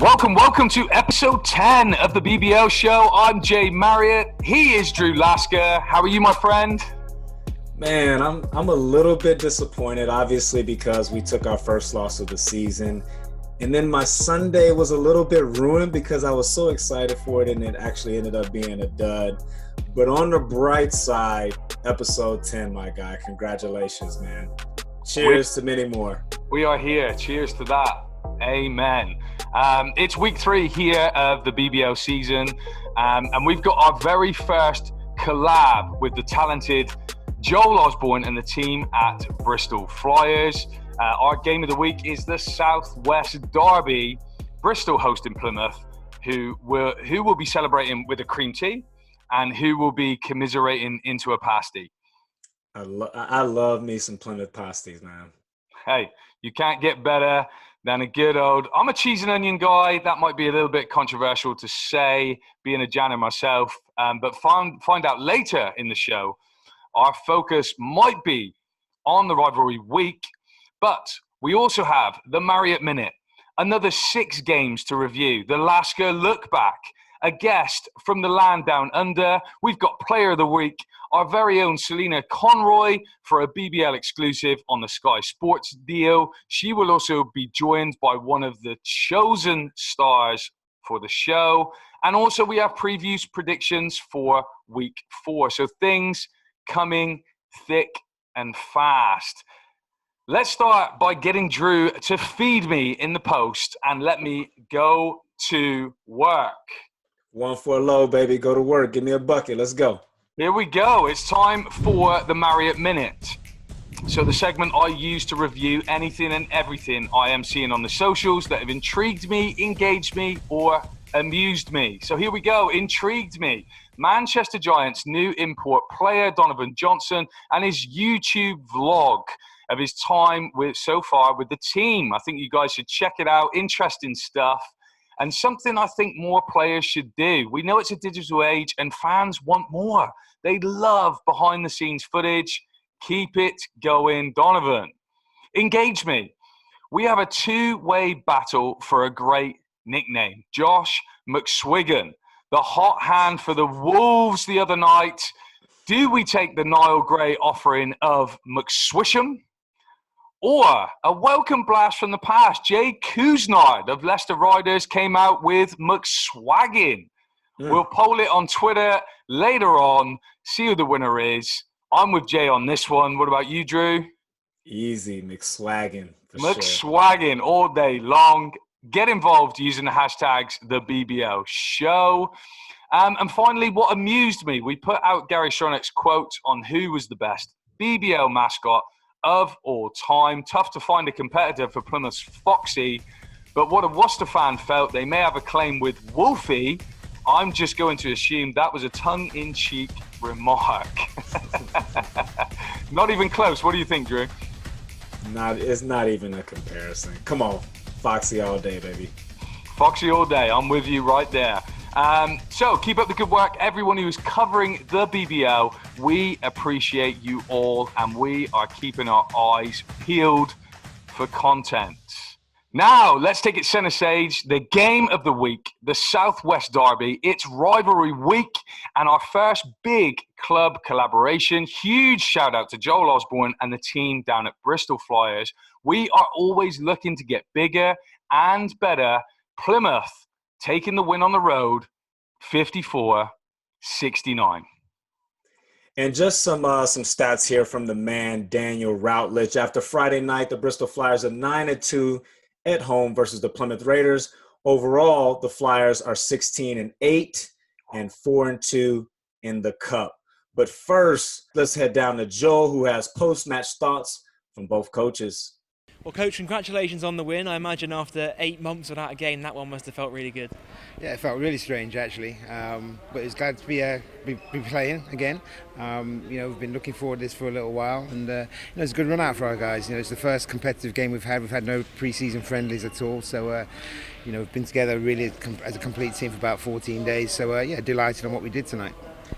Welcome to episode 10 of the BBL Show. I'm Jay Marriott. He is Drew Lasker. How are you, my friend? Man, I'm a little bit disappointed, obviously, because we took our first loss of the season. And then my Sunday was a little bit ruined because I was so excited for it, and it actually ended up being a dud. But on the bright side, episode 10, my guy, congratulations, man. Cheers to many more. We are here. Cheers to that. Amen. It's week 3 here of the BBL season, and we've got our very first collab with the talented Joel Osborne and the team at Bristol Flyers. Our game of the week is the Southwest Derby, Bristol hosting Plymouth, who will be celebrating with a cream tea and who will be commiserating into a pasty. I love me some Plymouth pasties, man. Hey, you can't get better than a good old... I'm a cheese and onion guy. That might be a little bit controversial to say, being a Janner myself. But find out later in the show. Our focus might be on the rivalry week, but we also have the Marriott Minute, another 6 games to review, the Lasker Look Back, a guest from the land down under. We've got Player of the Week, our very own Selena Conroy for a BBL exclusive on the Sky Sports deal. She will also be joined by one of the chosen stars for the show. And also we have previews, predictions for week 4. So things coming thick and fast. Let's start by getting Drew to feed me in the post and let me go to work. 1 for a low, baby. Go to work. Give me a bucket. Let's go. Here we go. It's time for the Marriott Minute. So the segment I use to review anything and everything I am seeing on the socials that have intrigued me, engaged me, or amused me. So here we go. Intrigued me. Manchester Giants' new import player, Donovan Johnson, and his YouTube vlog of his time so far with the team. I think you guys should check it out. Interesting stuff. And something I think more players should do. We know it's a digital age and fans want more. They love behind-the-scenes footage. Keep it going, Donovan. Engage me. We have a 2-way battle for a great nickname. Josh McSwiggan, the hot hand for the Wolves the other night. Do we take the Niall Gray offering of McSwisham? Or a welcome blast from the past. Jay Kuznard of Leicester Raiders came out with McSwaggin. We'll poll it on Twitter later on, see who the winner is. I'm with Jay on this one. What about you, Drew? Easy, McSwaggin. McSwaggin all day long. Get involved using the hashtags the BBL Show. And finally, what amused me, we put out Gary Shronek's quote on who was the best BBL mascot of all time. Tough to find a competitor for Plymouth's Foxy, but what a Worcester fan felt they may have a claim with Wolfie. I'm just going to assume that was a tongue-in-cheek remark. Not even close. What do you think, Drew? It's not even a comparison. Come on, Foxy all day, baby. Foxy all day. I'm with you right there. So keep up the good work, everyone who's covering the BBL. We appreciate you all, and we are keeping our eyes peeled for content. Now, let's take it center stage. The game of the week, the Southwest Derby. It's rivalry week and our first big club collaboration. Huge shout out to Joel Osborne and the team down at Bristol Flyers. We are always looking to get bigger and better. Plymouth taking the win on the road, 54-69. And just some stats here from the man, Daniel Routledge. After Friday night, the Bristol Flyers are 9-2 at home versus the Plymouth Raiders. Overall, the Flyers are 16-8 and 4-2 in the Cup. But first, let's head down to Joel, who has post-match thoughts from both coaches. Well, Coach, congratulations on the win. I imagine after 8 months without a game, that one must have felt really good. Yeah, it felt really strange, actually. But it's glad to be playing again. We've been looking forward to this for a little while, and it's a good run out for our guys. It's the first competitive game we've had. We've had no pre-season friendlies at all, so we've been together really as a complete team for about 14 days. So delighted on what we did tonight.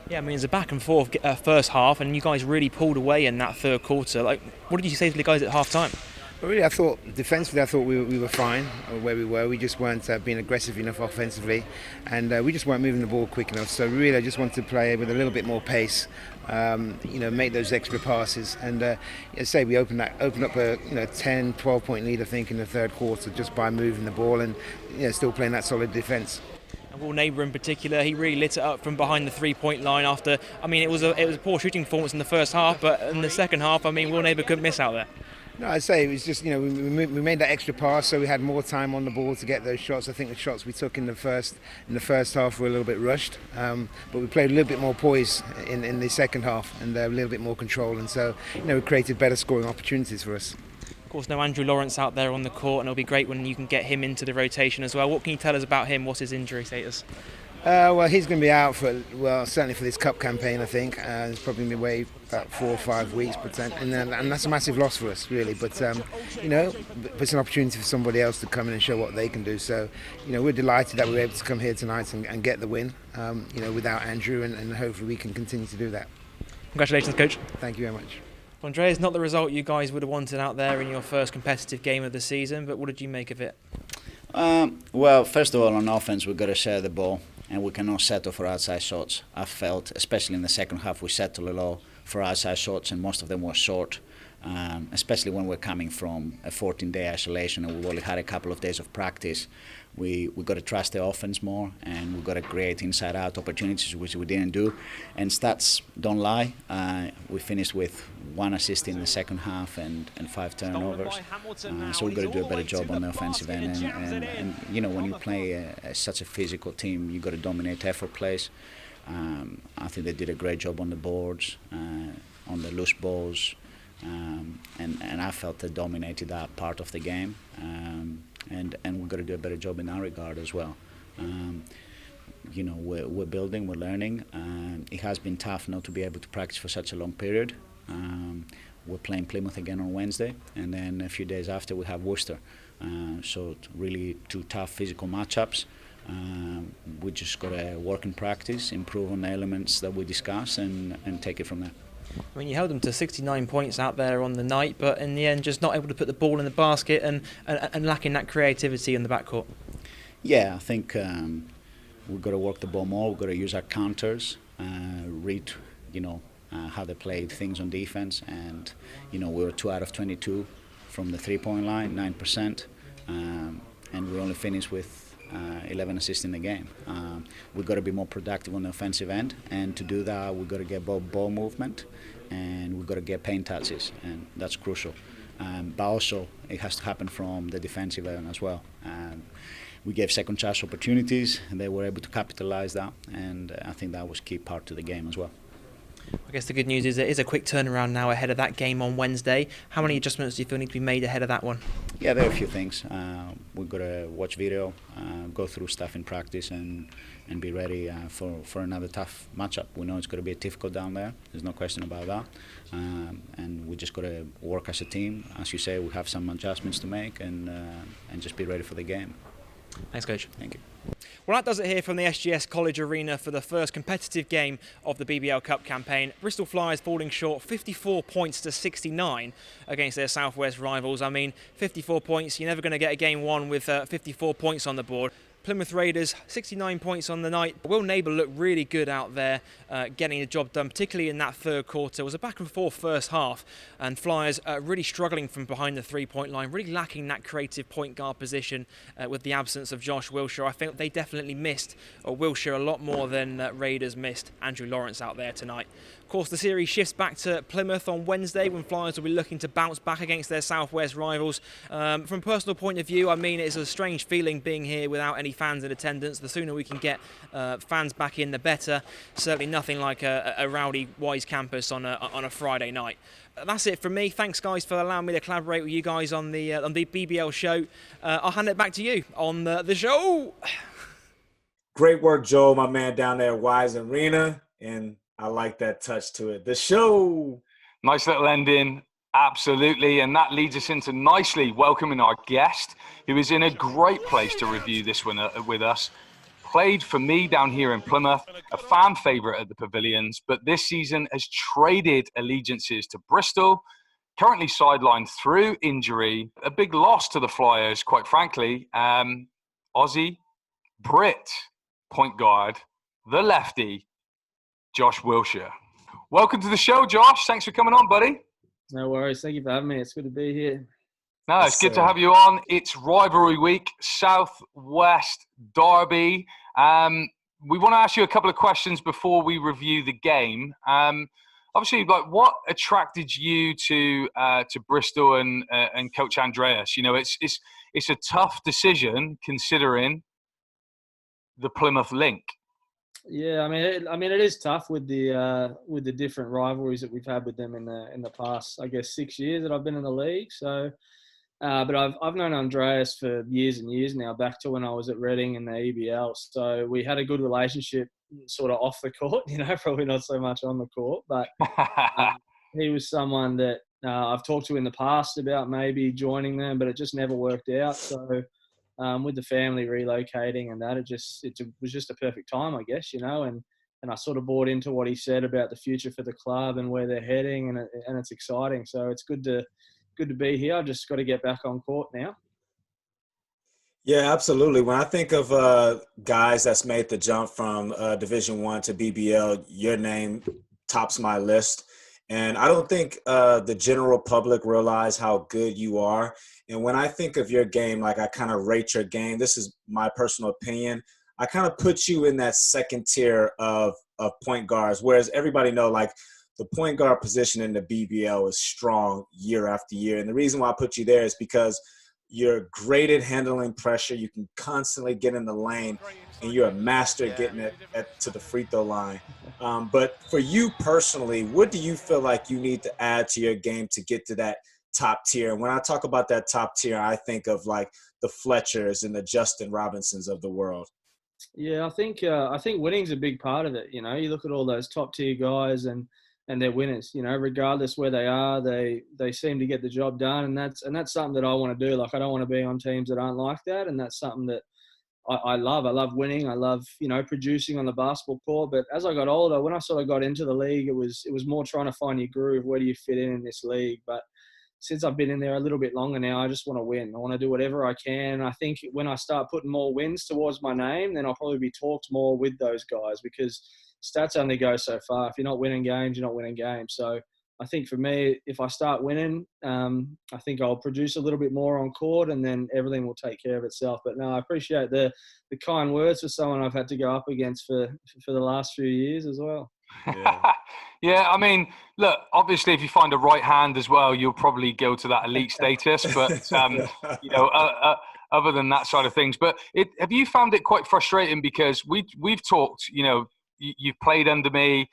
Yeah, I mean, it's a back and forth first half, and you guys really pulled away in that third quarter. What did you say to the guys at half time? Well, really, I thought defensively, we were fine where we were. We just weren't being aggressive enough offensively, and we just weren't moving the ball quick enough. So really, I just wanted to play with a little bit more pace. Make those extra passes, and as I say, we opened up a 10, 12-point lead, I think, in the third quarter just by moving the ball and still playing that solid defence. And Will Neighbour in particular, he really lit it up from behind the three-point line after. I mean, it was a poor shooting performance in the first half, but in the second half, I mean, Will Neighbour couldn't miss out there. No, I'd say it was just, we made that extra pass, so we had more time on the ball to get those shots. I think the shots we took in the first half were a little bit rushed, but we played a little bit more poise in the second half and a little bit more control, and so we created better scoring opportunities for us. Of course, no Andrew Lawrence out there on the court, and it'll be great when you can get him into the rotation as well. What can you tell us about him? What's his injury status? Well, he's going to be out certainly for this cup campaign, I think. He's probably going to be away about 4 or 5 weeks, and that's a massive loss for us, really. But it's an opportunity for somebody else to come in and show what they can do. So, we're delighted that we were able to come here tonight and get the win, without Andrew, and hopefully we can continue to do that. Congratulations, Coach. Thank you very much. Andreas, not the result you guys would have wanted out there in your first competitive game of the season, but what did you make of it? Well, first of all, on offense, we've got to share the ball, and we cannot settle for outside shots. I felt, especially in the second half, we settled a lot for outside shots, and most of them were short, especially when we're coming from a 14-day isolation and we've only had a couple of days of practice. We've got to trust the offense more, and we've got to create inside-out opportunities, which we didn't do. And stats don't lie. We finished with 1 assist in the second half and 5 turnovers. So we've got to do a better job on the offensive end. And when you play such a physical team, you've got to dominate effort plays. I think they did a great job on the boards, on the loose balls, and I felt they dominated that part of the game. And we've got to do a better job in that regard as well. We're building, we're learning. It has been tough not to be able to practice for such a long period. We're playing Plymouth again on Wednesday, and then a few days after we have Worcester. So really 2 tough physical matchups. We just got to work in practice, improve on the elements that we discuss, and take it from there. I mean, you held them to 69 points out there on the night, but in the end, just not able to put the ball in the basket and lacking that creativity in the backcourt. Yeah, I think we've got to work the ball more. We've got to use our counters, read, how they played things on defense, and we were 2 out of 22 from the 3-point line, 9%, and we only finished with 11 assists in the game. We've got to be more productive on the offensive end, and to do that, we've got to get ball movement, and we've got to get paint touches, and that's crucial. But also, it has to happen from the defensive end as well. We gave second chance opportunities, and they were able to capitalize that, and I think that was key part to the game as well. I guess the good news is it is a quick turnaround now ahead of that game on Wednesday. How many adjustments do you feel need to be made ahead of that one? Yeah, there are a few things. We've got to watch video, go through stuff in practice, and be ready for another tough matchup. We know it's going to be difficult down there. There's no question about that. And we just got to work as a team. As you say, we have some adjustments to make, and just be ready for the game. Thanks, Coach. Thank you. Well, that does it here from the SGS College Arena for the first competitive game of the BBL Cup campaign. Bristol Flyers falling short 54 points to 69 against their Southwest rivals. I mean, 54 points, you're never going to get a game won with 54 points on the board. Plymouth Raiders, 69 points on the night. Will Neighbour looked really good out there, getting the job done, particularly in that third quarter. It was a back and forth first half, and Flyers really struggling from behind the 3-point line, really lacking that creative point guard position with the absence of Josh Wilcher. I think they definitely missed Wilcher a lot more than Raiders missed Andrew Lawrence out there tonight. Of course, the series shifts back to Plymouth on Wednesday when Flyers will be looking to bounce back against their Southwest rivals. From a personal point of view, I mean, it's a strange feeling being here without any fans in attendance. The sooner we can get fans back in, the better. Certainly nothing like a rowdy Wise campus on a Friday night. That's it from me. Thanks, guys, for allowing me to collaborate with you guys on the BBL show. I'll hand it back to you on the show. Great work, Joe, my man down there at Wise Arena, and I like that touch to it. The show. Nice little ending. Absolutely. And that leads us into nicely welcoming our guest, who is in a great place to review this one with us. Played for me down here in Plymouth, a fan favourite at the Pavilions, but this season has traded allegiances to Bristol. currently sidelined through injury. A big loss to the Flyers, quite frankly. Aussie, Brit, point guard, the lefty, Josh Wilcher. Welcome to the show, Josh. Thanks for coming on, buddy. No worries. Thank you for having me. It's good to be here. No, it's good to have you on. It's rivalry week, South-West Derby. We want to ask you a couple of questions before we review the game. Obviously, like, what attracted you to Bristol and Coach Andreas? You know, it's a tough decision considering the Plymouth link. Yeah, I mean, it is tough with the different rivalries that we've had with them in the past, I guess, 6 years that I've been in the league. So, but I've known Andreas for years and years now, back to when I was at Reading in the EBL. So we had a good relationship, sort of off the court, you know, probably not so much on the court. But he was someone that I've talked to in the past about maybe joining them, but it just never worked out. So. With the family relocating and that, it was just a perfect time, I guess, you know, and I sort of bought into what he said about the future for the club and where they're heading, and it's exciting. So it's good to be here. I've just got to get back on court now. Yeah, absolutely. When I think of guys that's made the jump from Division I to BBL, your name tops my list. And I don't think the general public realize how good you are. And when I think of your game, like, I kind of rate your game. This is my personal opinion. I kind of put you in that second tier of point guards, whereas everybody know, like, the point guard position in the BBL is strong year after year. And the reason why I put you there is because you're great at handling pressure. You can constantly get in the lane, and you're a master at getting it to the free throw line. But for you personally, what do you feel like you need to add to your game to get to that top tier? And when I talk about that top tier, I think of, like, the Fletchers and the Justin Robinsons of the world. Yeah, I think winning's a big part of it. You know, you look at all those top tier guys and they're winners. You know, regardless where they are, they seem to get the job done, and that's something that I want to do. Like, I don't want to be on teams that aren't like that, and that's something that I love. I love winning. I love, you know, producing on the basketball court. But as I got older, when I sort of got into the league, it was more trying to find your groove. Where do you fit in this league? But since I've been in there a little bit longer now, I just want to win. I want to do whatever I can. I think when I start putting more wins towards my name, then I'll probably be talked more with those guys, because stats only go so far. If you're not winning games, you're not winning games. So I think for me, if I start winning, I think I'll produce a little bit more on court, and then everything will take care of itself. But no, I appreciate the kind words for someone I've had to go up against for the last few years as well. Yeah. Yeah, I mean, look, obviously, if you find a right hand as well, you'll probably go to that elite status. But, you know, other than that side of things. But have you found it quite frustrating? Because we've talked, you know, you've played under me.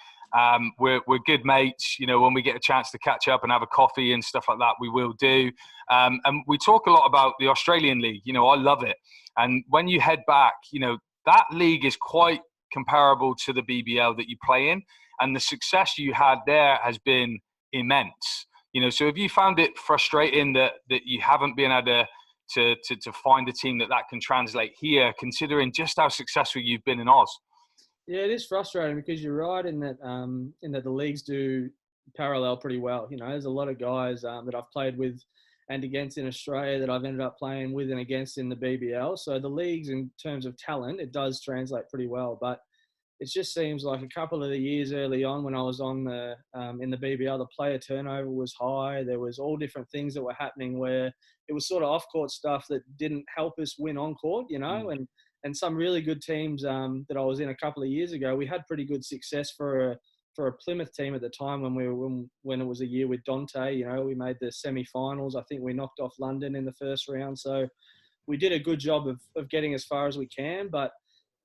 We're good mates. You know, when we get a chance to catch up and have a coffee and stuff like that, we will do. And we talk a lot about the Australian League. You know, I love it. And when you head back, you know, that league is quite comparable to the BBL that you play in. And the success you had there has been immense. You know, so have you found it frustrating that you haven't been able to find a team that can translate here, considering just how successful you've been in Oz? Yeah, it is frustrating, because you're right in that the leagues do parallel pretty well. You know, there's a lot of guys that I've played with and against in Australia that I've ended up playing with and against in the BBL. So the leagues, in terms of talent, it does translate pretty well. But it just seems like a couple of the years early on when I was on in the BBL, the player turnover was high. There was all different things that were happening where it was sort of off-court stuff that didn't help us win on-court, you know, and some really good teams that I was in a couple of years ago, we had pretty good success for a Plymouth team at the time when it was a year with Dante. You know, we made the semi-finals. I think we knocked off London in the first round. So we did a good job of getting as far as we can, but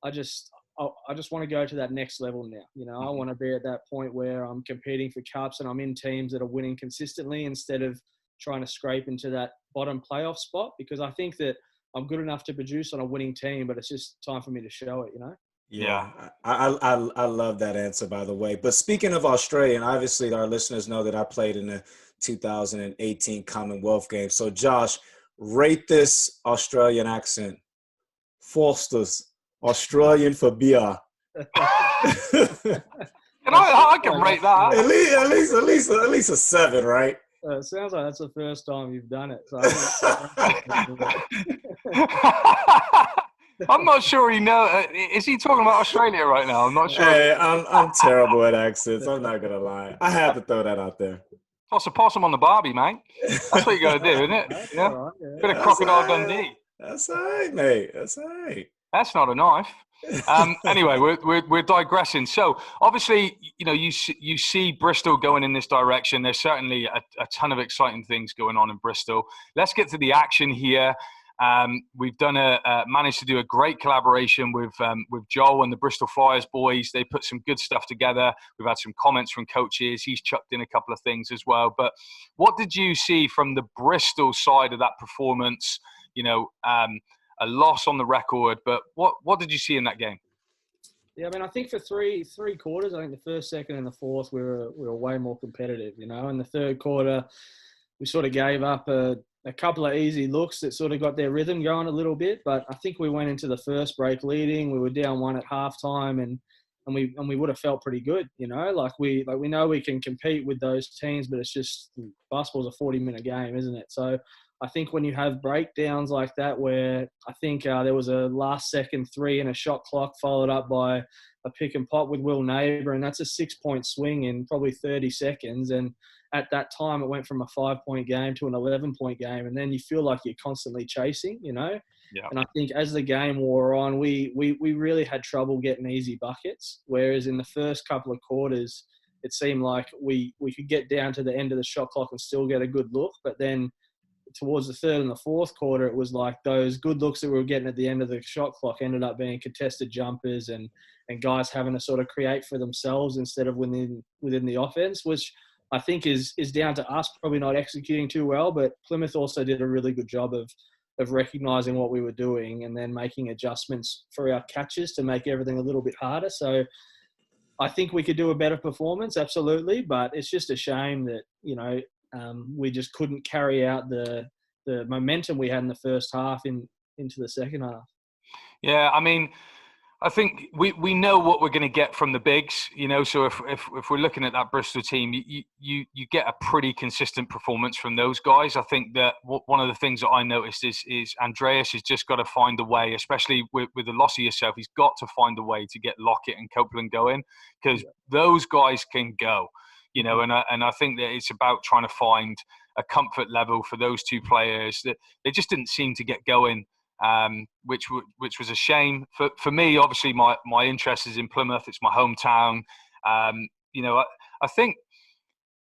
I just want to go to that next level now. You know, I want to be at that point where I'm competing for cups and I'm in teams that are winning consistently, instead of trying to scrape into that bottom playoff spot, because I think that I'm good enough to produce on a winning team, but it's just time for me to show it, you know? Yeah, I love that answer, by the way. But speaking of Australia, and obviously our listeners know that I played in the 2018 Commonwealth Games. So, Josh, rate this Australian accent. Foster's Australian for beer. I can rate that. At least a 7, right? It sounds like that's the first time you've done it. So I'm not sure he knows. Is he talking about Australia right now? I'm not sure. Hey, I'm terrible at accents. I'm not gonna lie. I had to throw that out there. Toss a possum on the barbie, mate. That's what you got to do, isn't it? That's Yeah. all right, yeah. Bit of That's Crocodile all right. Dundee. That's all right, mate. That's all right. That's not a knife. Anyway, we're digressing. So obviously, you see Bristol going in this direction. There's certainly a ton of exciting things going on in Bristol. Let's get to the action here. We've managed to do a great collaboration with Joel and the Bristol Flyers boys. They put some good stuff together. We've had some comments from coaches. He's chucked in a couple of things as well. But what did you see from the Bristol side of that performance? A loss on the record, but what did you see in that game? Yeah, I mean, I think for three quarters, I think the first, second, and the fourth, we were way more competitive. In the third quarter, we sort of gave up a couple of easy looks that sort of got their rhythm going a little bit. But I think we went into the first break leading. We were down 1 at halftime, and we would have felt pretty good. We know we can compete with those teams, but it's just basketball's a 40-minute game, isn't it? So I think when you have breakdowns like that, where I think there was a last-second three and a shot clock followed up by a pick and pop with Will Neighbour, and that's a 6-point swing in probably 30 seconds. And at that time, it went from a 5-point game to an 11-point game, and then you feel like you're constantly chasing, Yeah. And I think as the game wore on, we really had trouble getting easy buckets, whereas in the first couple of quarters, it seemed like we could get down to the end of the shot clock and still get a good look, but then towards the third and the fourth quarter, it was like those good looks that we were getting at the end of the shot clock ended up being contested jumpers and guys having to sort of create for themselves instead of within the offense, which I think is down to us probably not executing too well. But Plymouth also did a really good job of recognising what we were doing and then making adjustments for our catches to make everything a little bit harder. So I think we could do a better performance, absolutely, but it's just a shame that, we just couldn't carry out the momentum we had in the first half into the second half. Yeah, I mean, I think we know what we're going to get from the bigs, so if we're looking at that Bristol team, you get a pretty consistent performance from those guys. I think that one of the things that I noticed is Andreas has just got to find a way, especially with the loss of yourself, he's got to find a way to get Lockett and Copeland going, because those guys can go. And I think that it's about trying to find a comfort level for those two players that they just didn't seem to get going, which was a shame. For me, obviously, my interest is in Plymouth. It's my hometown. I think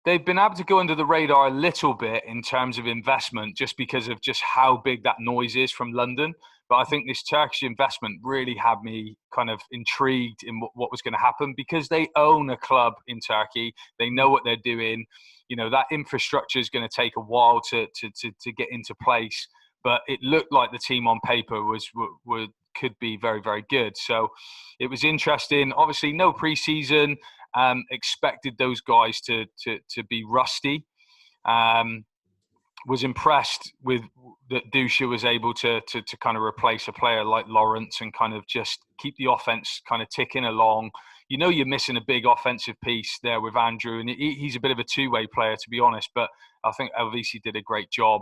they've been able to go under the radar a little bit in terms of investment just because of just how big that noise is from London. But I think this Turkish investment really had me kind of intrigued in what was going to happen because they own a club in Turkey. They know what they're doing. That infrastructure is going to take a while to get into place. But it looked like the team on paper could be very, very good. So it was interesting. Obviously, no preseason. Expected those guys to be rusty. Was impressed with that Dusha was able to kind of replace a player like Lawrence and kind of just keep the offense kind of ticking along. You're missing a big offensive piece there with Andrew, and he's a bit of a two-way player, to be honest, but I think Elvisi did a great job.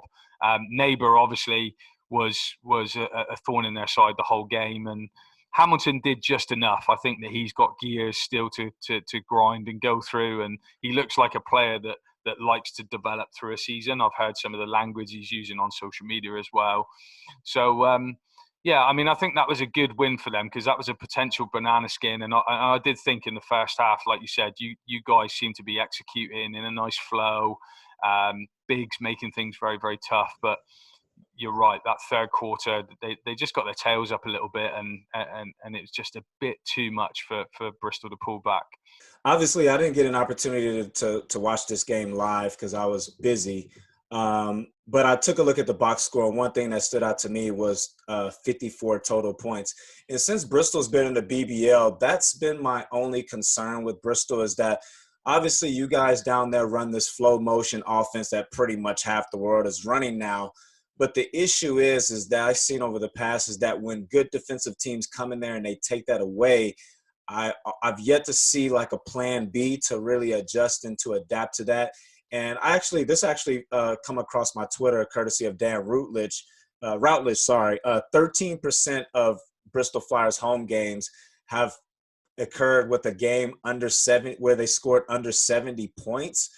Neighbour obviously was a thorn in their side the whole game, and Hamilton did just enough. I think that he's got gears still to grind and go through, and he looks like a player that likes to develop through a season. I've heard some of the language he's using on social media as well. So, I think that was a good win for them because that was a potential banana skin. And I did think in the first half, like you said, you guys seem to be executing in a nice flow. Biggs making things very, very tough. But you're right, that third quarter, they just got their tails up a little bit and it was just a bit too much for Bristol to pull back. Obviously, I didn't get an opportunity to watch this game live because I was busy. But I took a look at the box score, and one thing that stood out to me was 54 total points. And since Bristol's been in the BBL, that's been my only concern with Bristol is that obviously you guys down there run this flow motion offense that pretty much half the world is running now. But the issue is that I've seen over the past is that when good defensive teams come in there and they take that away, I've yet to see like a plan B to really adjust and to adapt to that. And this actually come across my Twitter courtesy of Dan Routledge. 13% of Bristol Flyers home games have occurred with a game under 7 where they scored under 70 points,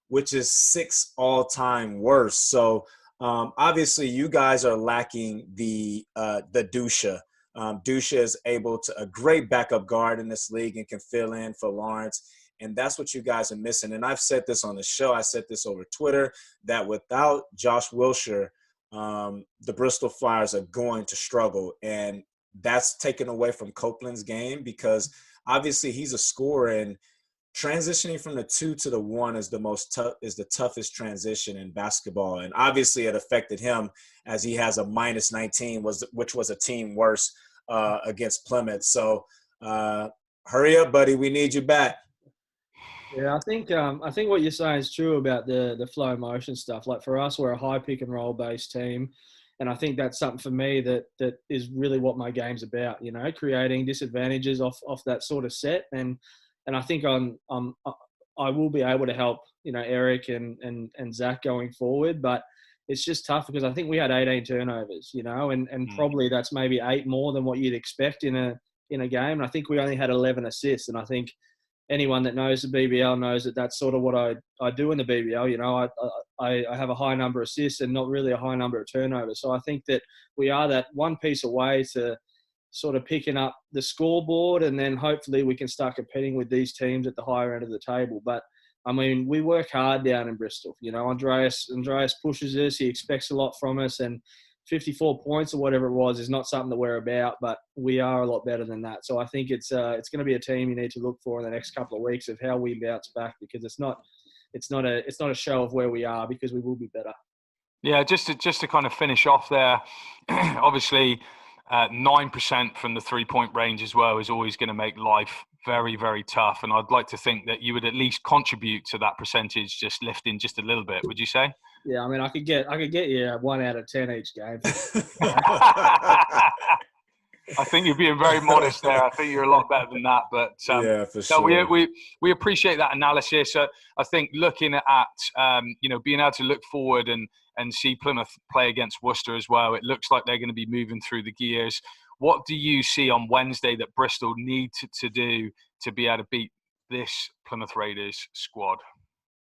which is 6 all-time worst. So obviously you guys are lacking the Dusha. Dusha is a great backup guard in this league and can fill in for Lawrence. And that's what you guys are missing. And I've said this on the show. I said this over Twitter, that without Josh Wilcher, the Bristol Flyers are going to struggle. And that's taken away from Copeland's game, because obviously he's a scorer, and transitioning from the 2 to the 1 is the toughest transition in basketball. And obviously it affected him, as he has a -19, which was a team worst against Plymouth. So hurry up, buddy. We need you back. Yeah, I think what you're saying is true about the flow motion stuff. Like for us, we're a high pick and roll based team, and I think that's something for me that is really what my game's about. You know, creating disadvantages off that sort of set, and I think I will be able to help, you know, Eric and Zach going forward, but it's just tough because I think we had 18 turnovers, you know, and probably that's maybe 8 more than what you'd expect in a game. And I think we only had 11 assists, and I think anyone that knows the BBL knows that that's sort of what I do in the BBL. You know, I have a high number of assists and not really a high number of turnovers. So I think that we are that one piece away to sort of picking up the scoreboard, and then hopefully we can start competing with these teams at the higher end of the table. But I mean, we work hard down in Bristol. You know, Andreas pushes us. He expects a lot from us, and 54 points or whatever it was is not something that we're about, but we are a lot better than that. So I think it's going to be a team you need to look for in the next couple of weeks of how we bounce back, because it's not a show of where we are, because we will be better. Yeah, just to kind of finish off there, obviously 9% from the 3-point range as well is always going to make life very, very tough. And I'd like to think that you would at least contribute to that percentage, just lifting just a little bit. Would you say? Yeah, I mean, I could get you 1 out of 10 each game. I think you're being very modest there. I think you're a lot better than that. But yeah, for sure. We appreciate that analysis. I think looking at being able to look forward and see Plymouth play against Worcester as well, it looks like they're going to be moving through the gears. What do you see on Wednesday that Bristol need to do to be able to beat this Plymouth Raiders squad?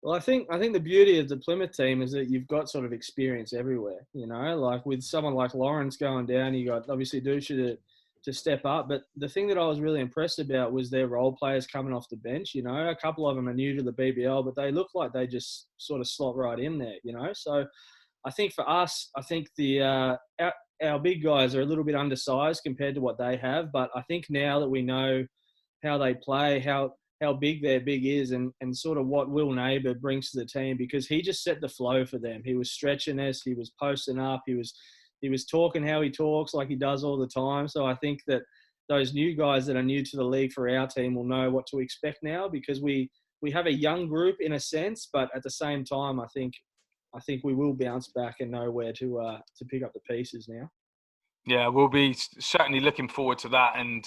Well, I think the beauty of the Plymouth team is that you've got sort of experience everywhere. You know, like with someone like Lawrence going down, you got obviously Dusha to step up. But the thing that I was really impressed about was their role players coming off the bench. You know, a couple of them are new to the BBL, but they look like they just sort of slot right in there. You know, so I think for us, I think our big guys are a little bit undersized compared to what they have. But I think now that we know how they play, how big their big is, and sort of what Will Neighbour brings to the team, because he just set the flow for them. He was stretching us. He was posting up. He was talking how he talks like he does all the time. So I think that those new guys that are new to the league for our team will know what to expect now, because we have a young group in a sense, but at the same time, I think we will bounce back and know where to pick up the pieces now. Yeah, we'll be certainly looking forward to that and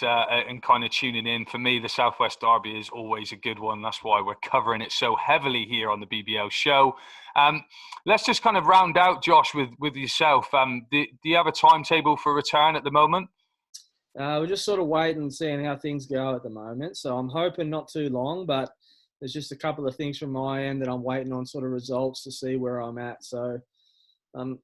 kind of tuning in. For me, the Southwest Derby is always a good one. That's why we're covering it so heavily here on the BBL show. Let's just kind of round out, Josh, with yourself. Do you have a timetable for return at the moment? We're just sort of waiting and seeing how things go at the moment. So I'm hoping not too long, but there's just a couple of things from my end that I'm waiting on sort of results to see where I'm at. So I'm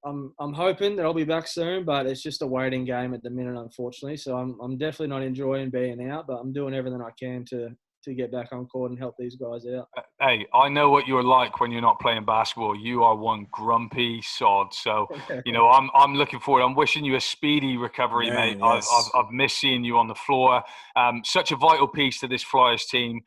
hoping that I'll be back soon, but it's just a waiting game at the minute, unfortunately. So I'm definitely not enjoying being out, but I'm doing everything I can to get back on court and help these guys out. Hey, I know what you're like when you're not playing basketball. You are one grumpy sod. So, I'm looking forward. I'm wishing you a speedy recovery, mate. Yes. I've missed seeing you on the floor. Such a vital piece to this Flyers team.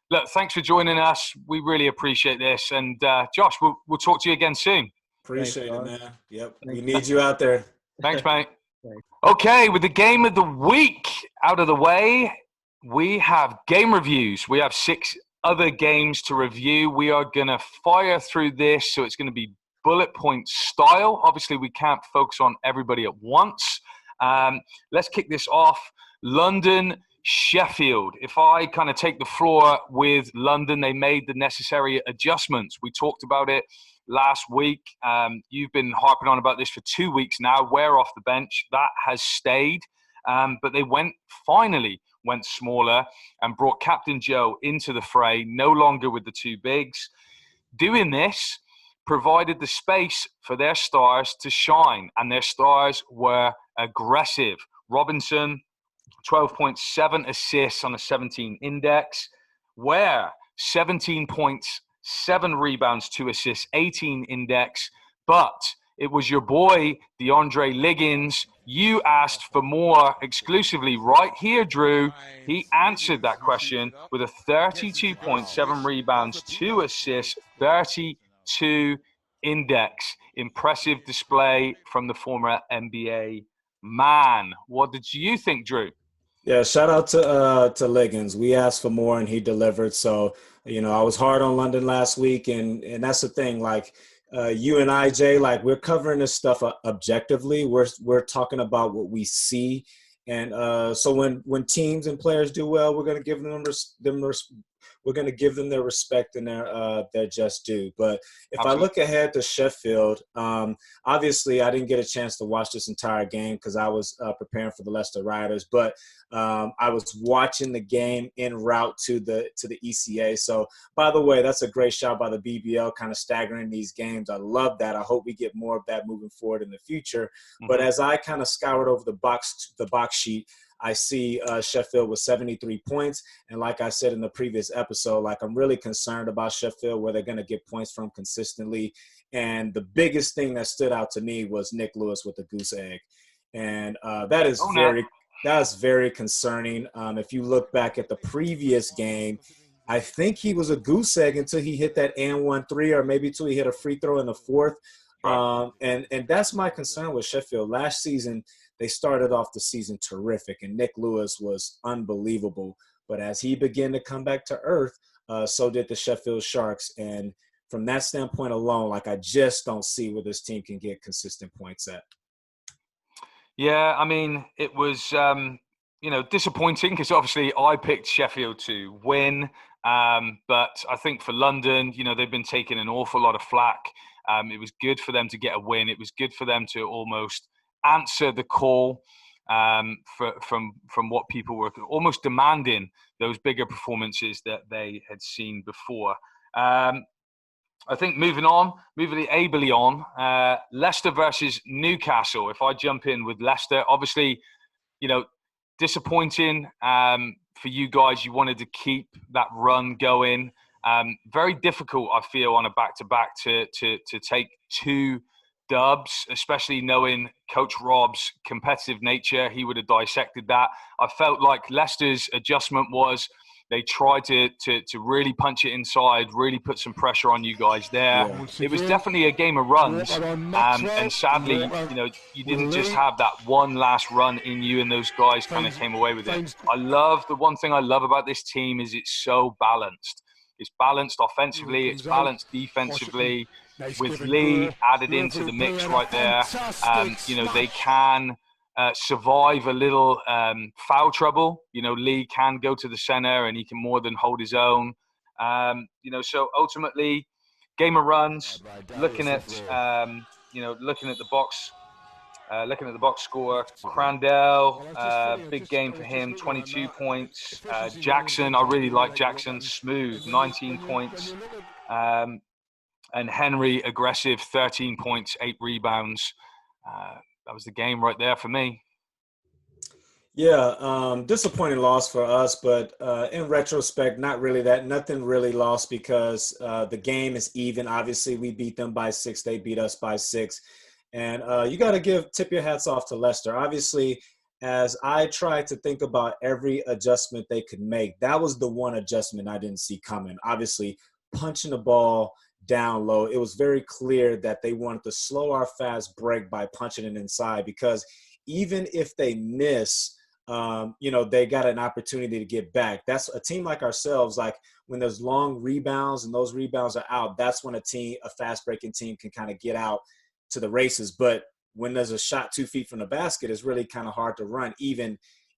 Look, thanks for joining us. We really appreciate this. And Josh, we'll talk to you again soon. Appreciate it, man. Yep, we need you out there. Thanks, mate. Okay, with the game of the week out of the way, we have game reviews. We have 6 other games to review. We are going to fire through this, so it's going to be bullet point style. Obviously, we can't focus on everybody at once. Let's kick this off. London, Sheffield. If I kind of take the floor with London, they made the necessary adjustments. We talked about it last week. You've been harping on about this for 2 weeks now. Wear off the bench. That has stayed. But they finally went smaller and brought Captain Joe into the fray, no longer with the two bigs. Doing this provided the space for their stars to shine, and their stars were aggressive. Robinson, 12.7 assists on a 17 index. Ware, 17 points, 7 rebounds, 2 assists, 18 index. But it was your boy, DeAndre Liggins. You asked for more exclusively right here, Drew. He answered that question with a 32.7 rebounds, 2 assists, 32 index. Impressive display from the former NBA man. What did you think, Drew? Yeah, shout out to Liggins. We asked for more and he delivered. So, I was hard on London last week, and that's the thing. Like, you and I, Jay, like, we're covering this stuff objectively. We're talking about what we see, and so when teams and players do well, we're going to give we're going to give them their respect and their just due. But if Absolutely. I look ahead to Sheffield, obviously I didn't get a chance to watch this entire game because I was preparing for the Leicester Riders. But I was watching the game en route to the ECA. So, by the way, that's a great shot by the BBL, kind of staggering these games. I love that. I hope we get more of that moving forward in the future. Mm-hmm. But as I kind of scoured over the box sheet, I see Sheffield with 73 points. And like I said in the previous episode, like, I'm really concerned about Sheffield, where they're going to get points from consistently. And the biggest thing that stood out to me was Nick Lewis with the goose egg. And that is very concerning. If you look back at the previous game, I think he was a goose egg until he hit that and 1-3, or maybe until he hit a free throw in the fourth. Right. And that's my concern with Sheffield. Last season, they started off the season terrific, and Nick Lewis was unbelievable. But as he began to come back to earth, so did the Sheffield Sharks. And from that standpoint alone, like, I just don't see where this team can get consistent points at. Yeah, I mean, it was, disappointing because obviously I picked Sheffield to win. But I think for London, they've been taking an awful lot of flack. It was good for them to get a win. It was good for them to almost answer the call from what people were almost demanding, those bigger performances that they had seen before. I think moving ably on, Leicester versus Newcastle. If I jump in with Leicester, obviously, disappointing for you guys. You wanted to keep that run going. Very difficult, I feel, on a back-to-back to take 2 dubs, especially knowing Coach Rob's competitive nature. He would have dissected that. I felt like Leicester's adjustment was they tried to really punch it inside, really put some pressure on you guys there. Yeah. It was definitely a game of runs. And sadly, you didn't just have that one last run in you, and those guys kind of came away with it. The one thing I love about this team is it's so balanced. It's balanced offensively, it's balanced defensively. With Lee added into the mix right there, they can survive a little foul trouble. Lee can go to the center and he can more than hold his own. So ultimately, game of runs. Looking at the box score. Crandell, big game for him, 22 points. Jackson, I really like Jackson, smooth, 19 points. And Henry, aggressive, 13 points, 8 rebounds. That was the game right there for me. Yeah, disappointing loss for us, but in retrospect, nothing really lost because the game is even. Obviously, we beat them by 6. They beat us by 6. And you got to tip your hats off to Leicester. Obviously, as I tried to think about every adjustment they could make, that was the one adjustment I didn't see coming. Obviously, punching the ball down low, it was very clear that they wanted to slow our fast break by punching it inside, because even if they miss, they got an opportunity to get back. That's a team like ourselves. Like, when there's long rebounds and those rebounds are out, that's when a fast breaking team can kind of get out to the races. But when there's a shot 2 feet from the basket, it's really kind of hard to run, even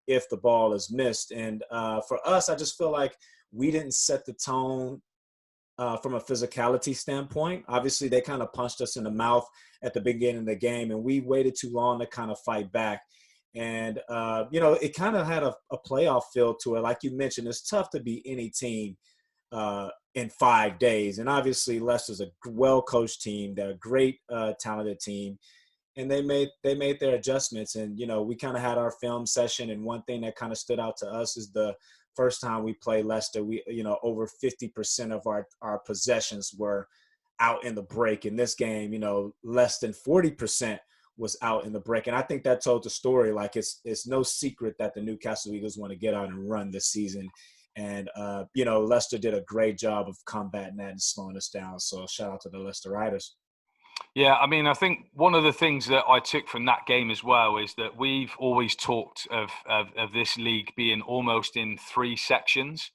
if the ball is missed. And for us, I just feel like we didn't set the tone from a physicality standpoint. Obviously, they kind of punched us in the mouth at the beginning of the game, and we waited too long to kind of fight back. And, it kind of had a playoff feel to it. Like you mentioned, it's tough to beat any team in 5 days. And obviously, Leicester's a well-coached team. They're a great, talented team. And they made their adjustments. And, we kind of had our film session. And one thing that kind of stood out to us is the first time we played Leicester, we, over 50% of our possessions were out in the break. In this game, less than 40% was out in the break. And I think that told the story. Like it's no secret that the Newcastle Eagles want to get out and run this season. And, Leicester did a great job of combating that and slowing us down. So shout out to the Leicester Riders. Yeah, I mean, I think one of the things that I took from that game as well is that we've always talked of this league being almost in 3 sections.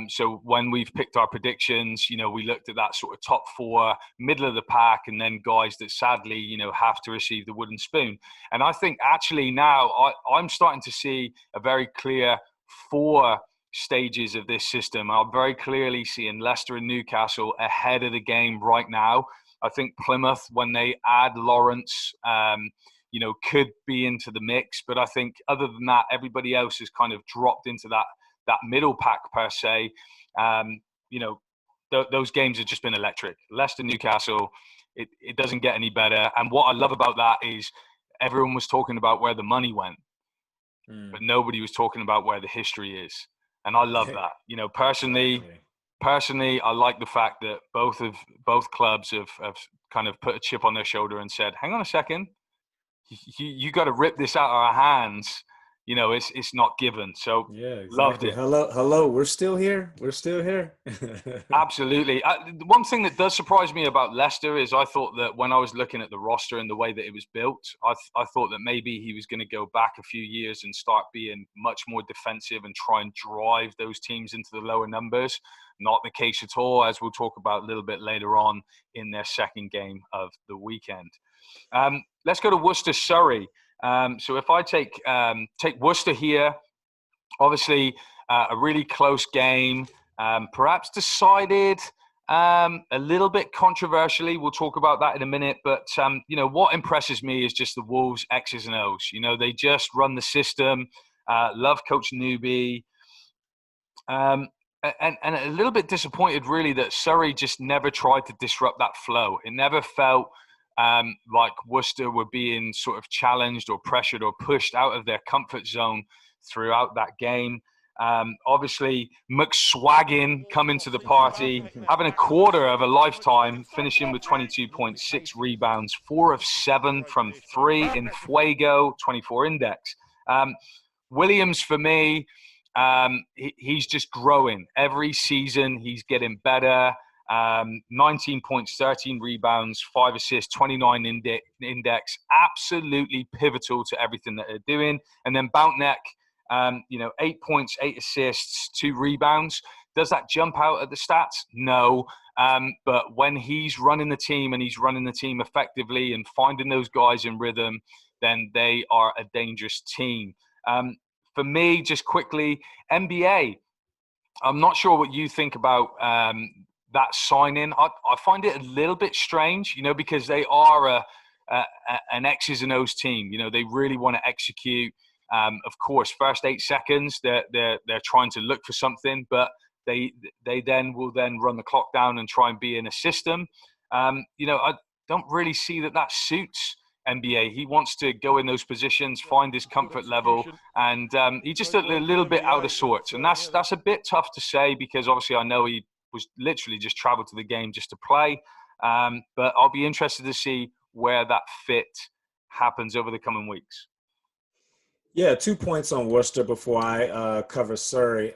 So when we've picked our predictions, we looked at that sort of top 4, middle of the pack, and then guys that sadly, have to receive the wooden spoon. And I think actually now I'm starting to see a very clear 4 stages of this system. I'm very clearly seeing Leicester and Newcastle ahead of the game right now. I think Plymouth, when they add Lawrence, could be into the mix. But I think other than that, everybody else has kind of dropped into that middle pack per se. Those games have just been electric. Leicester, Newcastle, it doesn't get any better. And what I love about that is everyone was talking about where the money went, but nobody was talking about where the history is. And I love that. Personally, I like the fact that both clubs have kind of put a chip on their shoulder and said, hang on a second, you got to rip this out of our hands. It's not given. So yeah, exactly. Loved it. Hello, we're still here. Absolutely. One thing that does surprise me about Leicester is I thought that when I was looking at the roster and the way that it was built, I thought that maybe he was going to go back a few years and start being much more defensive and try and drive those teams into the lower numbers. Not the case at all, as we'll talk about a little bit later on in their second game of the weekend. Let's go to Worcester, Surrey. So if I take Worcester here, obviously a really close game, perhaps decided a little bit controversially. We'll talk about that in a minute. But, what impresses me is just the Wolves' X's and O's. They just run the system, love Coach Newby. And a little bit disappointed, really, that Surrey just never tried to disrupt that flow. It never felt like Worcester were being sort of challenged or pressured or pushed out of their comfort zone throughout that game. Obviously, McSwaggin coming to the party, having a quarter of a lifetime, finishing with 22.6 rebounds, 4 of 7 from 3 in Fuego, 24 index. Williams, for me, he's just growing. Every season, he's getting better. 19 points, 13 rebounds, 5 assists, 29 index. Absolutely pivotal to everything that they're doing. And then Bountneck, 8 points, 8 assists, 2 rebounds. Does that jump out at the stats? No. But when he's running the team and he's running the team effectively and finding those guys in rhythm, then they are a dangerous team. For me, just quickly, NBA. I'm not sure what you think about that sign-in. I find it a little bit strange, because they are an X's and O's team. They really want to execute. Of course, first 8 seconds, they're trying to look for something, but they then will run the clock down and try and be in a system. I don't really see that suits NBA. He wants to go in those positions, find his comfort level, and he's just a little bit out of sorts. And that's a bit tough to say, because obviously I know he was literally just traveled to the game just to play. But I'll be interested to see where that fit happens over the coming weeks. Yeah, 2 points on Worcester before I cover Surrey.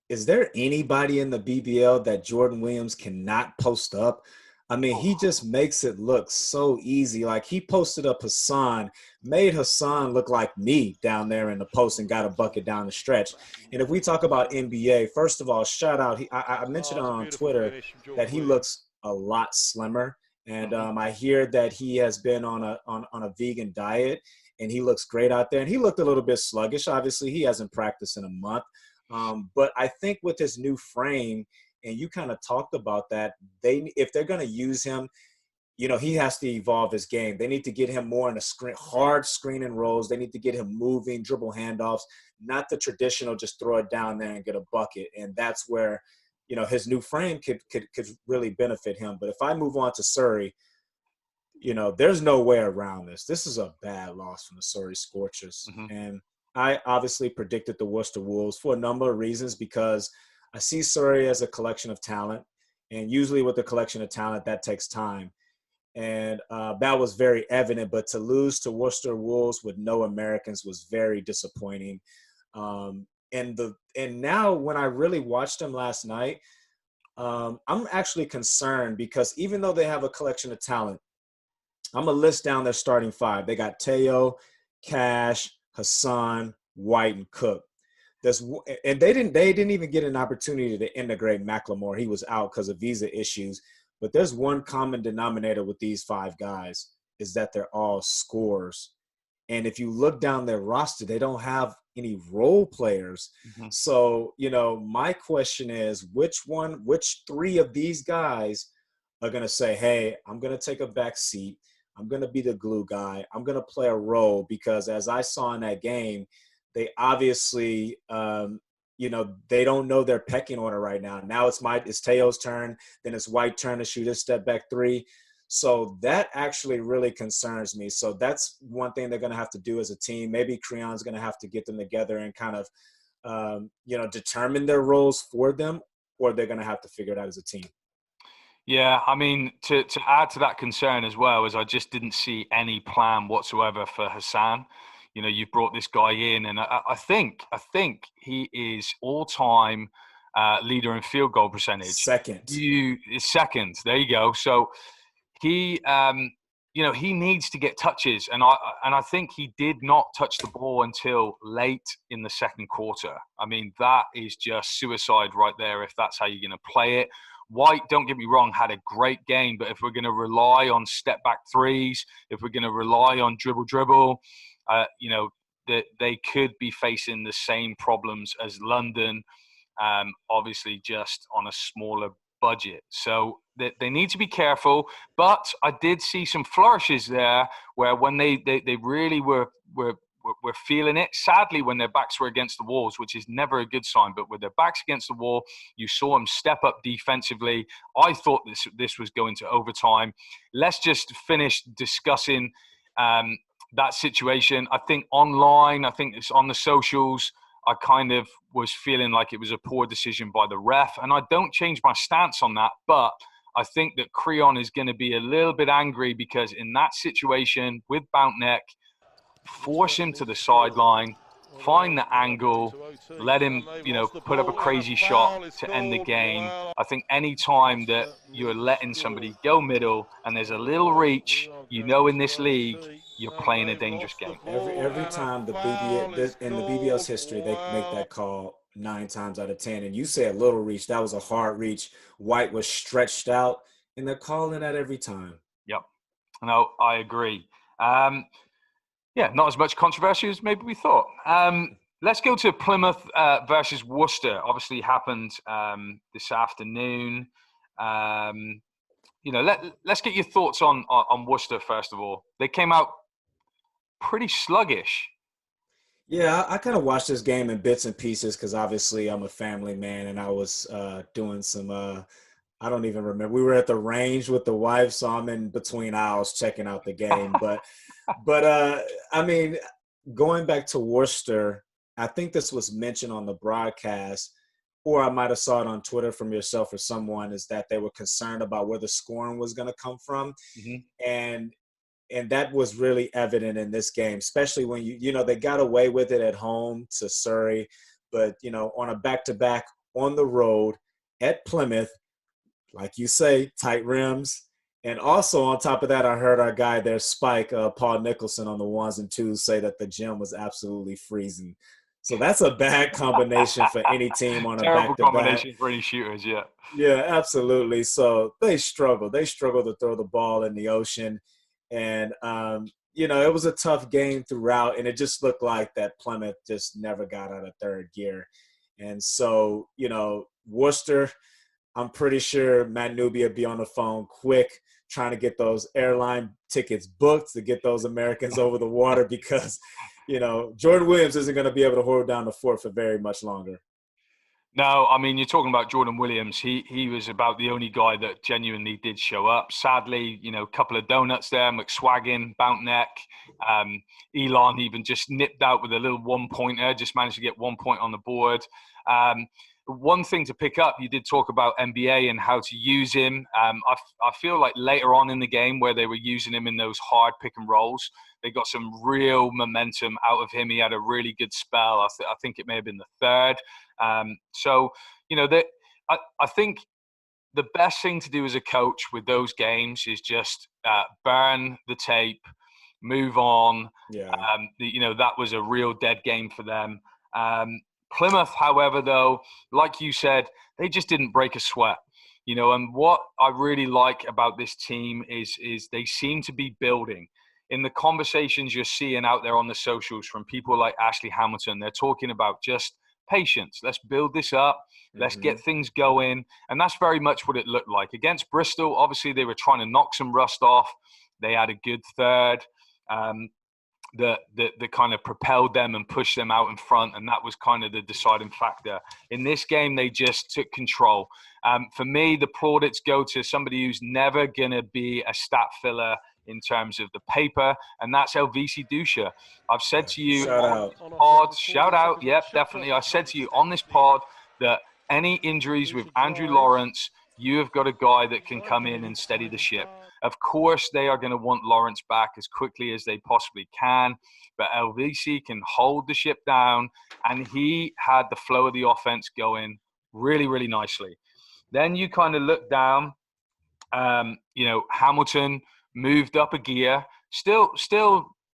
Is there anybody in the BBL that Jordan Williams cannot post up? I mean, he just makes it look so easy. Like, he posted up Hassan, made Hassan look like me down there in the post and got a bucket down the stretch. And if we talk about NBA, first of all, shout out. I mentioned on Twitter that he looks a lot slimmer And I hear that he has been on a vegan diet, and he looks great out there. And he looked a little bit sluggish. Obviously, he hasn't practiced in a month. But I think with his new frame, and you kind of talked about that, if they're going to use him, he has to evolve his game. They need to get him more in hard screening roles. They need to get him moving, dribble handoffs, not the traditional just throw it down there and get a bucket. And that's where, his new frame could really benefit him. But if I move on to Surrey, there's no way around this. This is a bad loss from the Surrey Scorchers. And I obviously predicted the Worcester Wolves for a number of reasons, because I see Surrey as a collection of talent. And usually with a collection of talent, that takes time. And that was very evident. But to lose to Worcester Wolves with no Americans was very disappointing. And now when I really watched them last night, I'm actually concerned, because even though they have a collection of talent, I'm going to list down their starting five. They got Teo, Cash, Hassan, White, and Cook. And they didn't even get an opportunity to integrate McLemore. He was out because of visa issues. But there's one common denominator with these five guys, is that they're all scorers. And if you look down their roster, they don't have any role players. So, my question is, which three of these guys are going to say, hey, I'm going to take a back seat. I'm going to be the glue guy. I'm going to play a role, because as I saw in that game, they obviously, they don't know their pecking order right now. Now it's Teo's turn, then it's White's turn to shoot his step back three. So that actually really concerns me. So that's one thing they're going to have to do as a team. Maybe Creon's going to have to get them together and kind of, determine their roles for them, or they're going to have to figure it out as a team. Yeah, I mean, to add to that concern as well, is I just didn't see any plan whatsoever for Hassan. You brought this guy in, and I think he is all-time leader in field goal percentage. Second. Second. There you go. So he, he needs to get touches, and I think he did not touch the ball until late in the second quarter. I mean, that is just suicide right there if that's how you're going to play it. White, don't get me wrong, had a great game, but if we're going to rely on step back threes, if we're going to rely on dribble, they could be facing the same problems as London, obviously just on a smaller budget. So they need to be careful. But I did see some flourishes there where when they really were feeling it. Sadly, when their backs were against the walls, which is never a good sign, but with their backs against the wall, you saw them step up defensively. I thought this was going to overtime. Let's just finish discussing that situation. I think it's on the socials, I kind of was feeling like it was a poor decision by the ref. And I don't change my stance on that, but I think that Creon is going to be a little bit angry, because in that situation with Bountneck, force him to the sideline, find the angle, let him, put up a crazy shot to end the game. I think any time that you're letting somebody go middle and there's a little reach, in this league, you're playing a dangerous game. Every time in the BBL's history, they make that call 9 times out of 10. And you say a little reach, that was a hard reach. White was stretched out, and they're calling that every time. Yep. No, I agree. Yeah, not as much controversy as maybe we thought. Let's go to Plymouth versus Worcester. Obviously happened this afternoon. Let's get your thoughts on Worcester first of all. They came out pretty sluggish. Yeah, I kind of watched this game in bits and pieces, because obviously I'm a family man, and I was doing some I don't even remember. We were at the range with the wife, so I'm in between aisles checking out the game. But I mean, going back to Worcester, I think this was mentioned on the broadcast, or I might have saw it on Twitter from yourself or someone, is that they were concerned about where the scoring was going to come from. And that was really evident in this game, especially when they got away with it at home to Surrey, but on a back-to-back on the road at Plymouth, like you say, tight rims. And also on top of that, I heard our guy there, Spike, Paul Nicholson, on the 1s and 2s say that the gym was absolutely freezing. So that's a bad combination for any team on a Terrible back-to-back. combination for any shooters, yeah. Yeah, absolutely. So they struggle. They struggle to throw the ball in the ocean. And, it was a tough game throughout, and it just looked like that Plymouth just never got out of third gear. And so, Worcester, I'm pretty sure Matt Newby will be on the phone quick trying to get those airline tickets booked to get those Americans over the water because, Jordan Williams isn't going to be able to hold down the fort for very much longer. No, I mean, you're talking about Jordan Williams. He was about the only guy that genuinely did show up. Sadly, a couple of donuts there, McSwaggin, Bountneck, Elon even just nipped out with a little one-pointer, just managed to get 1 point on the board. One thing to pick up, you did talk about NBA and how to use him. I feel like later on in the game where they were using him in those hard pick and rolls, they got some real momentum out of him. He had a really good spell. I think it may have been the third. I think the best thing to do as a coach with those games is just burn the tape, move on. Yeah. That was a real dead game for them. Plymouth, however, though, like you said, they just didn't break a sweat. And what I really like about this team is they seem to be building. In the conversations you're seeing out there on the socials from people like Ashley Hamilton, they're talking about just patience. Let's build this up. Let's get things going. And that's very much what it looked like. Against Bristol, obviously, they were trying to knock some rust off. They had a good third that kind of propelled them and pushed them out in front. And that was kind of the deciding factor. In this game, they just took control. For me, the plaudits go to somebody who's never going to be a stat filler in terms of the paper, and that's Elvisi Dusha. I've said to you on this pod, shout out, yep, definitely. I said to you on this pod that any injuries with Andrew Lawrence, you have got a guy that can come in and steady the ship. Of course, they are going to want Lawrence back as quickly as they possibly can, but Elvisi can hold the ship down, and he had the flow of the offense going really, really nicely. Then you kind of look down, Hamilton moved up a gear, still,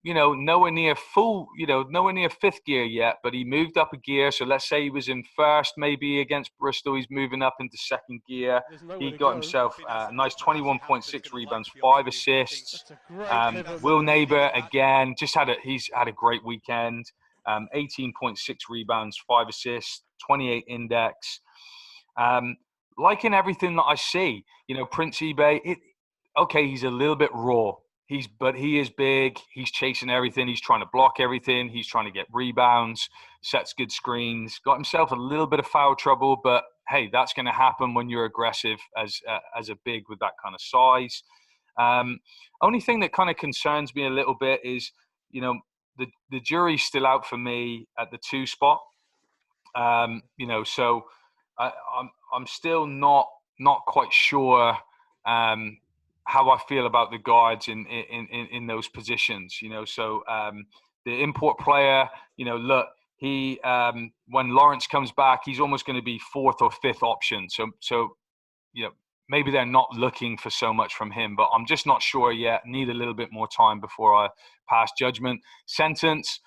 nowhere near full, nowhere near fifth gear yet, but he moved up a gear. So let's say he was in first, maybe against Bristol, he's moving up into second gear. He got himself a nice 21.6 rebounds, 5 assists. Will Neighbour, again, he's had a great weekend. 18.6 rebounds, 5 assists, 28 index. Liking everything that I see, Prince eBay, okay, he's a little bit raw. But he is big. He's chasing everything. He's trying to block everything. He's trying to get rebounds, sets good screens. Got himself a little bit of foul trouble, but hey, that's going to happen when you're aggressive as a big with that kind of size. Only thing that kind of concerns me a little bit is, the jury's still out for me at the 2 spot. So I'm still not quite sure. How I feel about the guards in those positions, So the import player, look, he when Lawrence comes back, he's almost going to be 4th or 5th option. So maybe they're not looking for so much from him, but I'm just not sure yet. Need a little bit more time before I pass judgment. Sentence,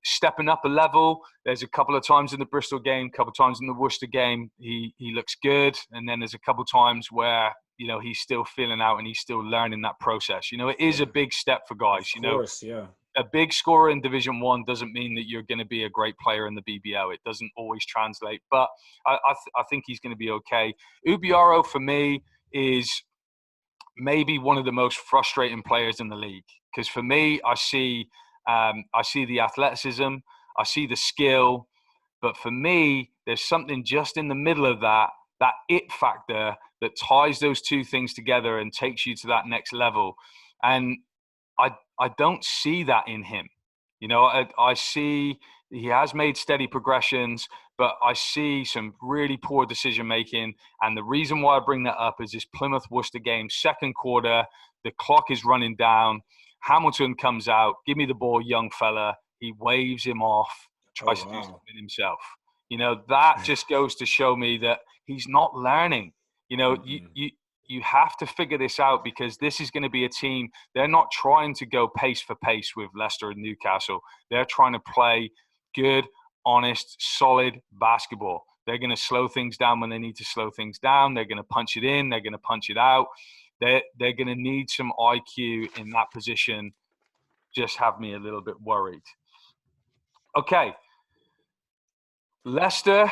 stepping up a level. There's a couple of times in the Bristol game, a couple of times in the Worcester game, he looks good, and then there's a couple of times where he's still feeling out and he's still learning that process. It is a big step for guys. Of course, yeah. A big scorer in Division 1 doesn't mean that you're going to be a great player in the BBL. It doesn't always translate, but I think he's going to be okay. Ubiaro, for me, is maybe one of the most frustrating players in the league, because for me, I see the athleticism, I see the skill, but for me, there's something just in the middle of that it factor that ties those two things together and takes you to that next level. And I don't see that in him. I see he has made steady progressions, but I see some really poor decision making. And the reason why I bring that up is this Plymouth Worcester game, second quarter, the clock is running down. Hamilton comes out, give me the ball, young fella. He waves him off, tries to do something himself. That just goes to show me that he's not learning. You have to figure this out, because this is going to be a team. They're not trying to go pace for pace with Leicester and Newcastle. They're trying to play good, honest, solid basketball. They're going to slow things down when they need to slow things down. They're going to punch it in. They're going to punch it out. They're going to need some IQ in that position. Just have me a little bit worried. Okay. Leicester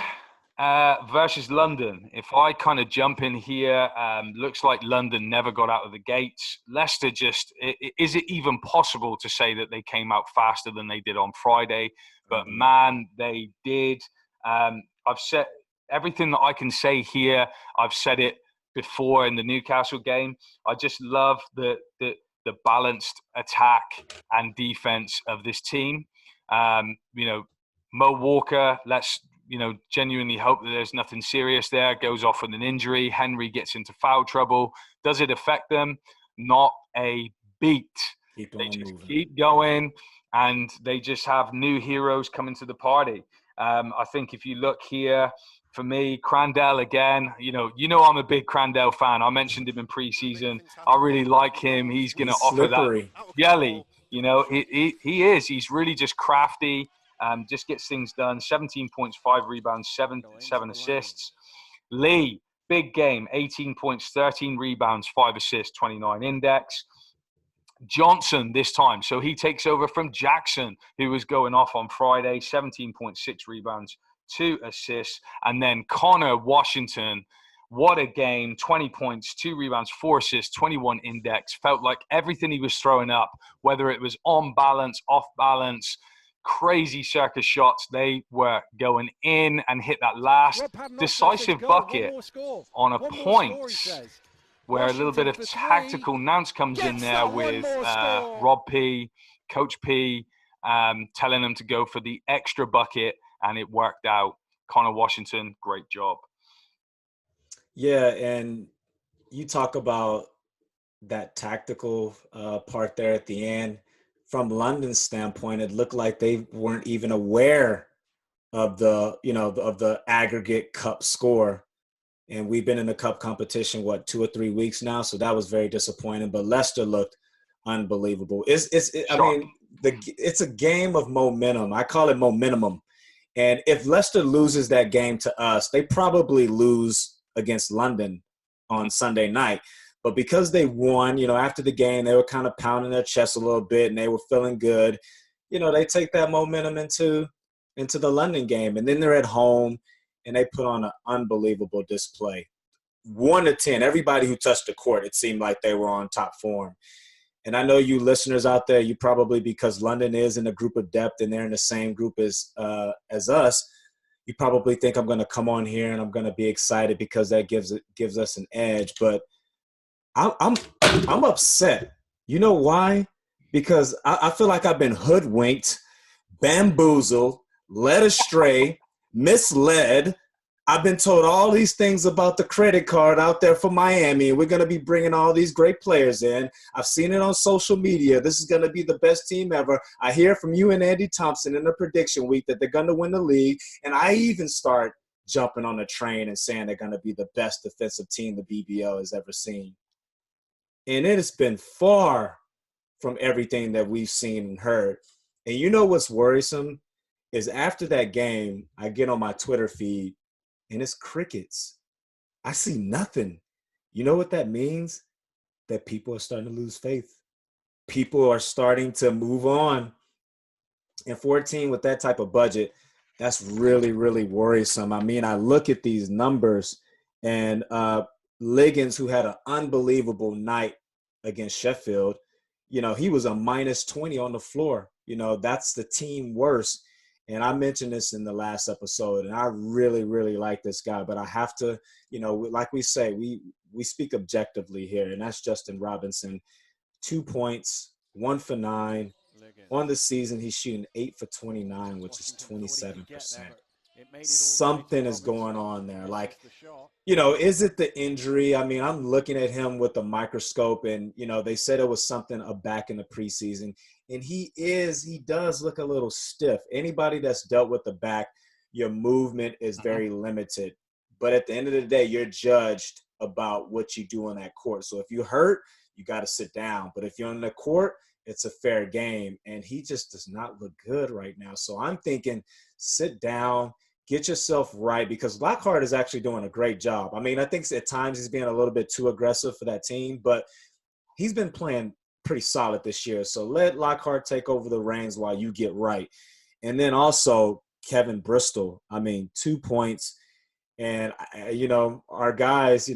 versus London. If I kind of jump in here, looks like London never got out of the gates. Leicester just, is it even possible to say that they came out faster than they did on Friday? But man, they did. I've said everything that I can say here. I've said it before in the Newcastle game. I just love the balanced attack and defense of this team. Mo Walker, let's genuinely hope that there's nothing serious there. Goes off with an injury. Henry gets into foul trouble. Does it affect them? Not a beat. They just keep going, and they just have new heroes coming to the party. I think if you look here, for me, Crandell again, I'm a big Crandell fan. I mentioned him in preseason. I really like him. He's going to offer that jelly. He is. He's really just crafty. Just gets things done. 17 points, 5 rebounds, 7 assists. Lee, big game, 18 points, 13 rebounds, 5 assists, 29 index. Johnson this time, so he takes over from Jackson, who was going off on Friday, 17.6 rebounds, 2 assists. And then Connor Washington, what a game, 20 points, 2 rebounds, 4 assists, 21 index. Felt like everything he was throwing up, whether it was on balance, off balance, crazy circus shots, they were going in, and hit that last decisive bucket on a point where a little bit of tactical Nance comes in there with Rob P, Coach P, telling them to go for the extra bucket, and it worked out. Connor Washington, great job. Yeah, and you talk about that tactical part there at the end. From London's standpoint, it looked like they weren't even aware of the aggregate cup score. And we've been in the cup competition, 2 or 3 weeks now. So that was very disappointing, but Leicester looked unbelievable. It's a game of momentum. I call it momentum. And if Leicester loses that game to us, they probably lose against London on Sunday night. But because they won, after the game, they were kind of pounding their chest a little bit and they were feeling good. They take that momentum into the London game, and then they're at home and they put on an unbelievable display. 1 to 10, everybody who touched the court, it seemed like they were on top form. And I know you listeners out there, you probably, because London is in a group of depth and they're in the same group as us, you probably think I'm going to come on here and I'm going to be excited because that gives us an edge. But I'm upset. You know why? Because I feel like I've been hoodwinked, bamboozled, led astray, misled. I've been told all these things about the credit card out there for Miami, and we're going to be bringing all these great players in. I've seen it on social media. This is going to be the best team ever. I hear from you and Andy Thompson in the prediction week that they're going to win the league, and I even start jumping on the train and saying they're going to be the best defensive team the BBL has ever seen. And it has been far from everything that we've seen and heard. And you know what's worrisome is after that game, I get on my Twitter feed, and it's crickets. I see nothing. You know what that means? That people are starting to lose faith. People are starting to move on. And 14 with that type of budget, that's really, really worrisome. I mean, I look at these numbers, and Liggins, who had an unbelievable night against Sheffield, he was a minus 20 on the floor. That's the team worst. And I mentioned this in the last episode, and I really, really like this guy. But I have to, like we say, we speak objectively here, and that's Justin Robinson. 2 points, 1 for 9. On the season, he's shooting 8 for 29, which is 27%. Something is going on there. Like, is it the injury? I mean, I'm looking at him with a microscope, and, they said it was something back in the preseason. And he does look a little stiff. Anybody that's dealt with the back, your movement is very limited. But at the end of the day, you're judged about what you do on that court. So if you hurt, you got to sit down. But if you're on the court it's a fair game. And he just does not look good right now. So I'm thinking, sit down, get yourself right, because Lockhart is actually doing a great job. I mean, I think at times he's being a little bit too aggressive for that team, but he's been playing pretty solid this year. So let Lockhart take over the reins while you get right. And then also Kevin Bristol, I mean, 2 points. And, our guys,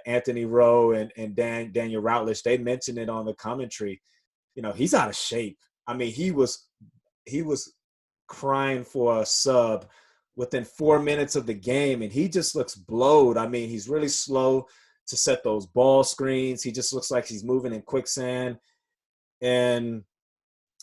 Anthony Rowe and Daniel Routledge, they mentioned it on the commentary. He's out of shape. I mean, he was crying for a sub within 4 minutes of the game, and he just looks blowed. I mean, he's really slow to set those ball screens. He just looks like he's moving in quicksand. And,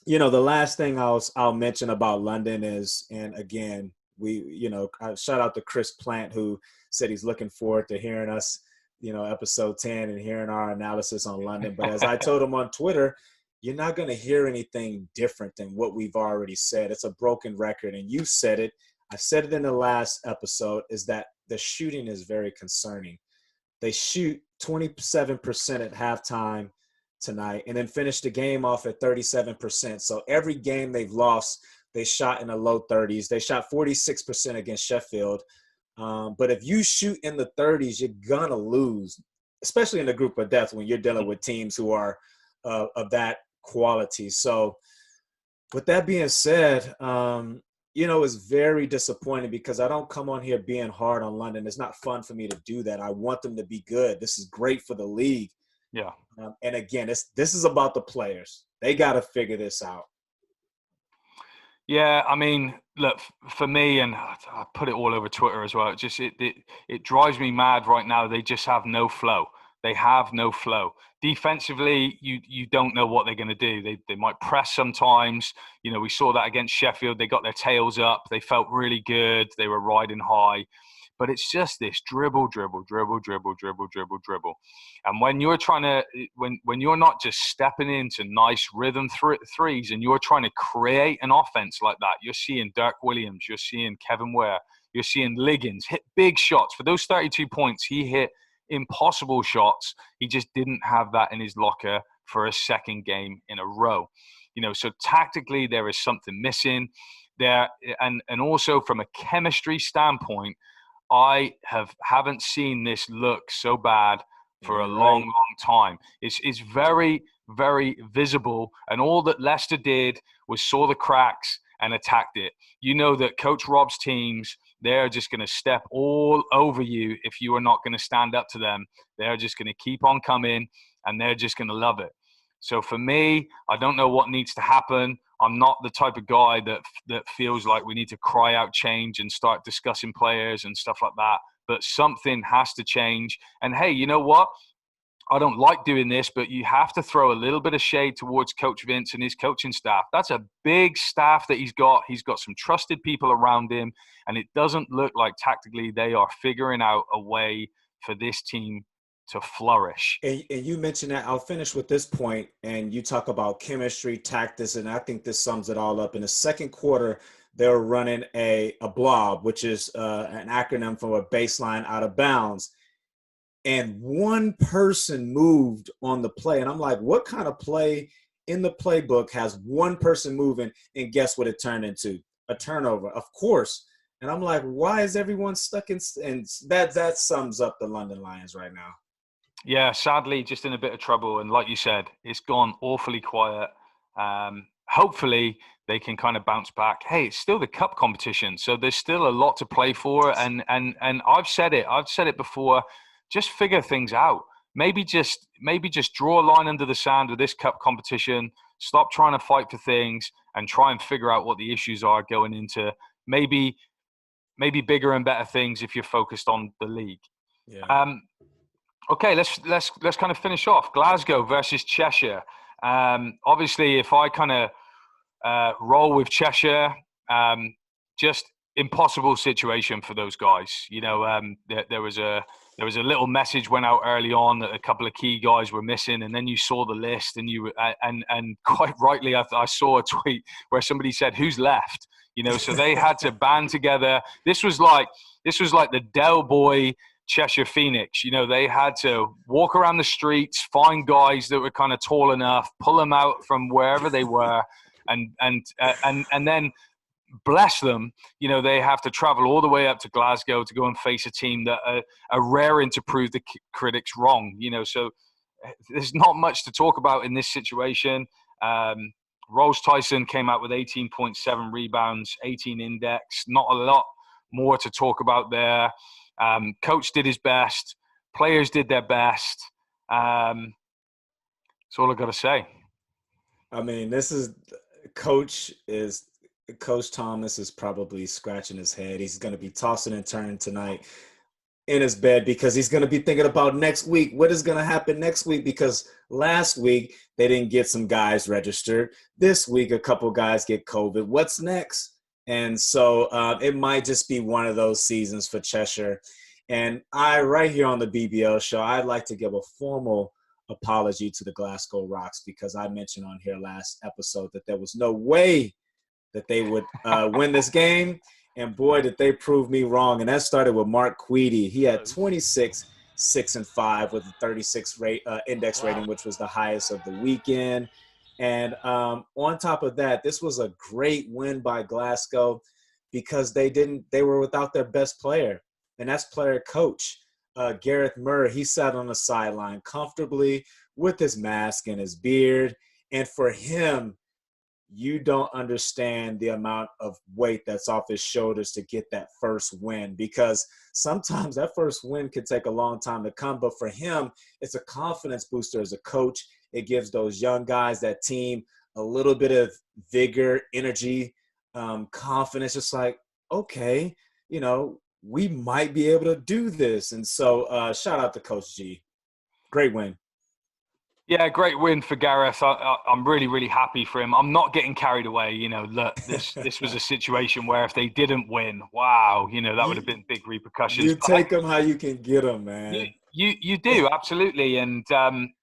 the last thing I'll mention about London is, and again, I shout out to Chris Plant, who said he's looking forward to hearing us, episode 10 and hearing our analysis on London. But as I told him on Twitter, you're not going to hear anything different than what we've already said. It's a broken record. And you said it. I said it in the last episode, is that the shooting is very concerning. They shoot 27% at halftime tonight and then finish the game off at 37%. So every game they've lost, they shot in the low 30s. They shot 46% against Sheffield. But if you shoot in the 30s, you're going to lose, especially in the group of death when you're dealing with teams who are of that quality. So with that being said, it's very disappointing because I don't come on here being hard on London. It's not fun for me to do that. I want them to be good. This is great for the league. Yeah. And again, this is about the players. They got to figure this out. Yeah, I mean, look, for me, and I put it all over Twitter as well, it drives me mad right now. They just have no flow. They have no flow. Defensively, you don't know what they're going to do. They might press sometimes. We saw that against Sheffield. They got their tails up. They felt really good. They were riding high. But it's just this dribble. And when you're trying to, when you're not just stepping into nice rhythm threes and you're trying to create an offense like that, you're seeing Dirk Williams, you're seeing Kevin Ware, you're seeing Liggins hit big shots. For those 32 points, he hit impossible shots. He just didn't have that in his locker for a second game in a row. So tactically there is something missing there. And also from a chemistry standpoint, I haven't seen this look so bad for a long time. It's very, very visible. And all that Leicester did was saw the cracks and attacked it. That Coach Rob's teams, they're just going to step all over you if you are not going to stand up to them. They're just going to keep on coming and they're just going to love it. So for me, I don't know what needs to happen. I'm not the type of guy that feels like we need to cry out change and start discussing players and stuff like that. But something has to change. And hey, you know what? I don't like doing this, but you have to throw a little bit of shade towards Coach Vince and his coaching staff. That's a big staff that he's got. He's got some trusted people around him, and it doesn't look like tactically they are figuring out a way for this team to flourish. And you mentioned that. I'll finish with this point, and you talk about chemistry, tactics, and I think this sums it all up. In the second quarter, they were running a blob, which is an acronym for a baseline out of bounds. And one person moved on the play. And I'm like, what kind of play in the playbook has one person moving? And guess what it turned into? A turnover, of course. And I'm like, why is everyone stuck in? And that sums up the London Lions right now. Yeah, sadly, just in a bit of trouble. And like you said, it's gone awfully quiet. Hopefully, they can kind of bounce back. Hey, it's still the cup competition, so there's still a lot to play for. And I've said it before. Just figure things out. Maybe just draw a line under the sand with this cup competition. Stop trying to fight for things and try and figure out what the issues are going into maybe bigger and better things if you're focused on the league. Yeah. Okay, let's kind of finish off. Glasgow versus Cheshire. Obviously, if I kind of roll with Cheshire, just impossible situation for those guys. There was a little message went out early on that a couple of key guys were missing, and then you saw the list, and and quite rightly, I saw a tweet where somebody said, "Who's left?" So they had to band together. This was like the Del Boy Cheshire Phoenix. You know, they had to walk around the streets, find guys that were kind of tall enough, pull them out from wherever they were, and then bless them, you know, they have to travel all the way up to Glasgow to go and face a team that are raring to prove the critics wrong. You know, so there's not much to talk about in this situation. Rose Tyson came out with 18.7 rebounds, 18 index. Not a lot more to talk about there. Coach did his best. Players did their best. That's all I got to say. I mean, Coach Thomas is probably scratching his head. He's going to be tossing and turning tonight in his bed because he's going to be thinking about next week. What is going to happen next week? Because last week they didn't get some guys registered. This week, a couple guys get COVID. What's next? And so it might just be one of those seasons for Cheshire. And right here on the BBL show, I'd like to give a formal apology to the Glasgow Rocks because I mentioned on here last episode that there was no way that they would win this game. And boy, did they prove me wrong. And that started with Mark Queedy. He had 26, 6 and 5 with a 36 index rating, which was the highest of the weekend. And on top of that, this was a great win by Glasgow because they were without their best player, and that's player coach Gareth Murray. He sat on the sideline comfortably with his mask and his beard. And for him, you don't understand the amount of weight that's off his shoulders to get that first win, because sometimes that first win can take a long time to come. But for him, it's a confidence booster as a coach. It gives those young guys, that team, a little bit of vigor, energy, confidence. Just like, okay, you know, we might be able to do this. And so shout out to Coach G. Great win. Yeah, great win for Gareth. I'm really, really happy for him. I'm not getting carried away. You know, look, this was a situation where if they didn't win, wow, you know, that would have been big repercussions. You take them how you can get them, man. You do, absolutely. And,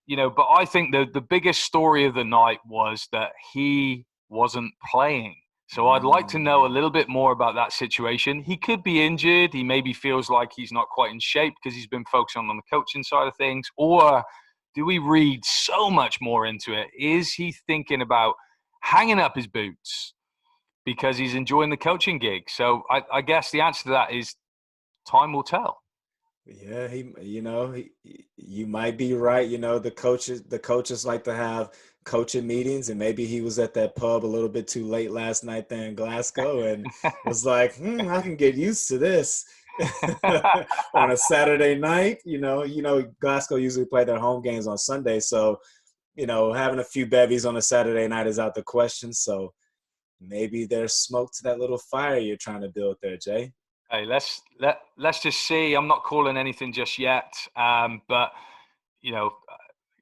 you know, but I think the biggest story of the night was that he wasn't playing. So I'd like to know a little bit more about that situation. He could be injured. He maybe feels like he's not quite in shape because he's been focusing on the coaching side of things. Or do we read so much more into it? Is he thinking about hanging up his boots because he's enjoying the coaching gig? So I guess the answer to that is time will tell. Yeah, you might be right. You know, the coaches like to have coaching meetings, and maybe he was at that pub a little bit too late last night there in Glasgow and was like, I can get used to this. On a Saturday night, you know, Glasgow usually play their home games on Sunday. So, you know, having a few bevies on a Saturday night is out the question. So maybe there's smoke to that little fire you're trying to build there, Jay. Hey, let's just see. I'm not calling anything just yet. But, you know,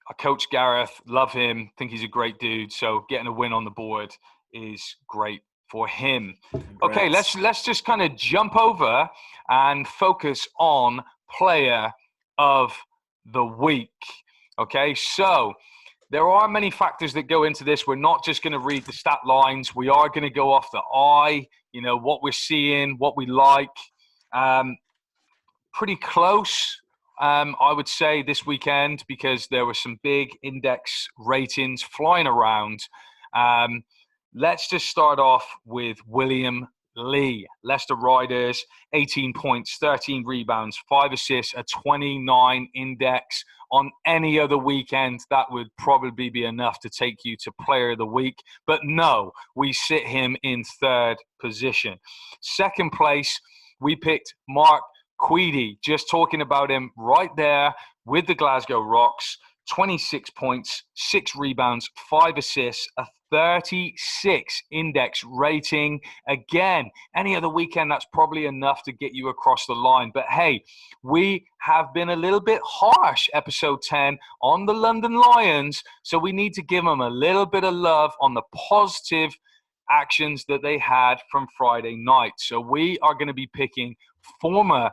I coach Gareth, love him, think he's a great dude. So getting a win on the board is great for him. Congrats. Okay, let's just kind of jump over and focus on player of the week. Okay, so there are many factors that go into this. We're not just going to read the stat lines. We are going to go off the eye, you know, what we're seeing, what we like. Pretty close, I would say, this weekend because there were some big index ratings flying around. Let's just start off with William Lee. Leicester Raiders, 18 points, 13 rebounds, 5 assists, a 29 index. On any other weekend, that would probably be enough to take you to player of the week. But no, we sit him in third position. Second place, we picked Mark Queedy. Just talking about him right there with the Glasgow Rocks. 26 points, 6 rebounds, 5 assists, a 36 index rating. Again, any other weekend, that's probably enough to get you across the line. But hey, we have been a little bit harsh, episode 10, on the London Lions. So we need to give them a little bit of love on the positive actions that they had from Friday night. So we are going to be picking former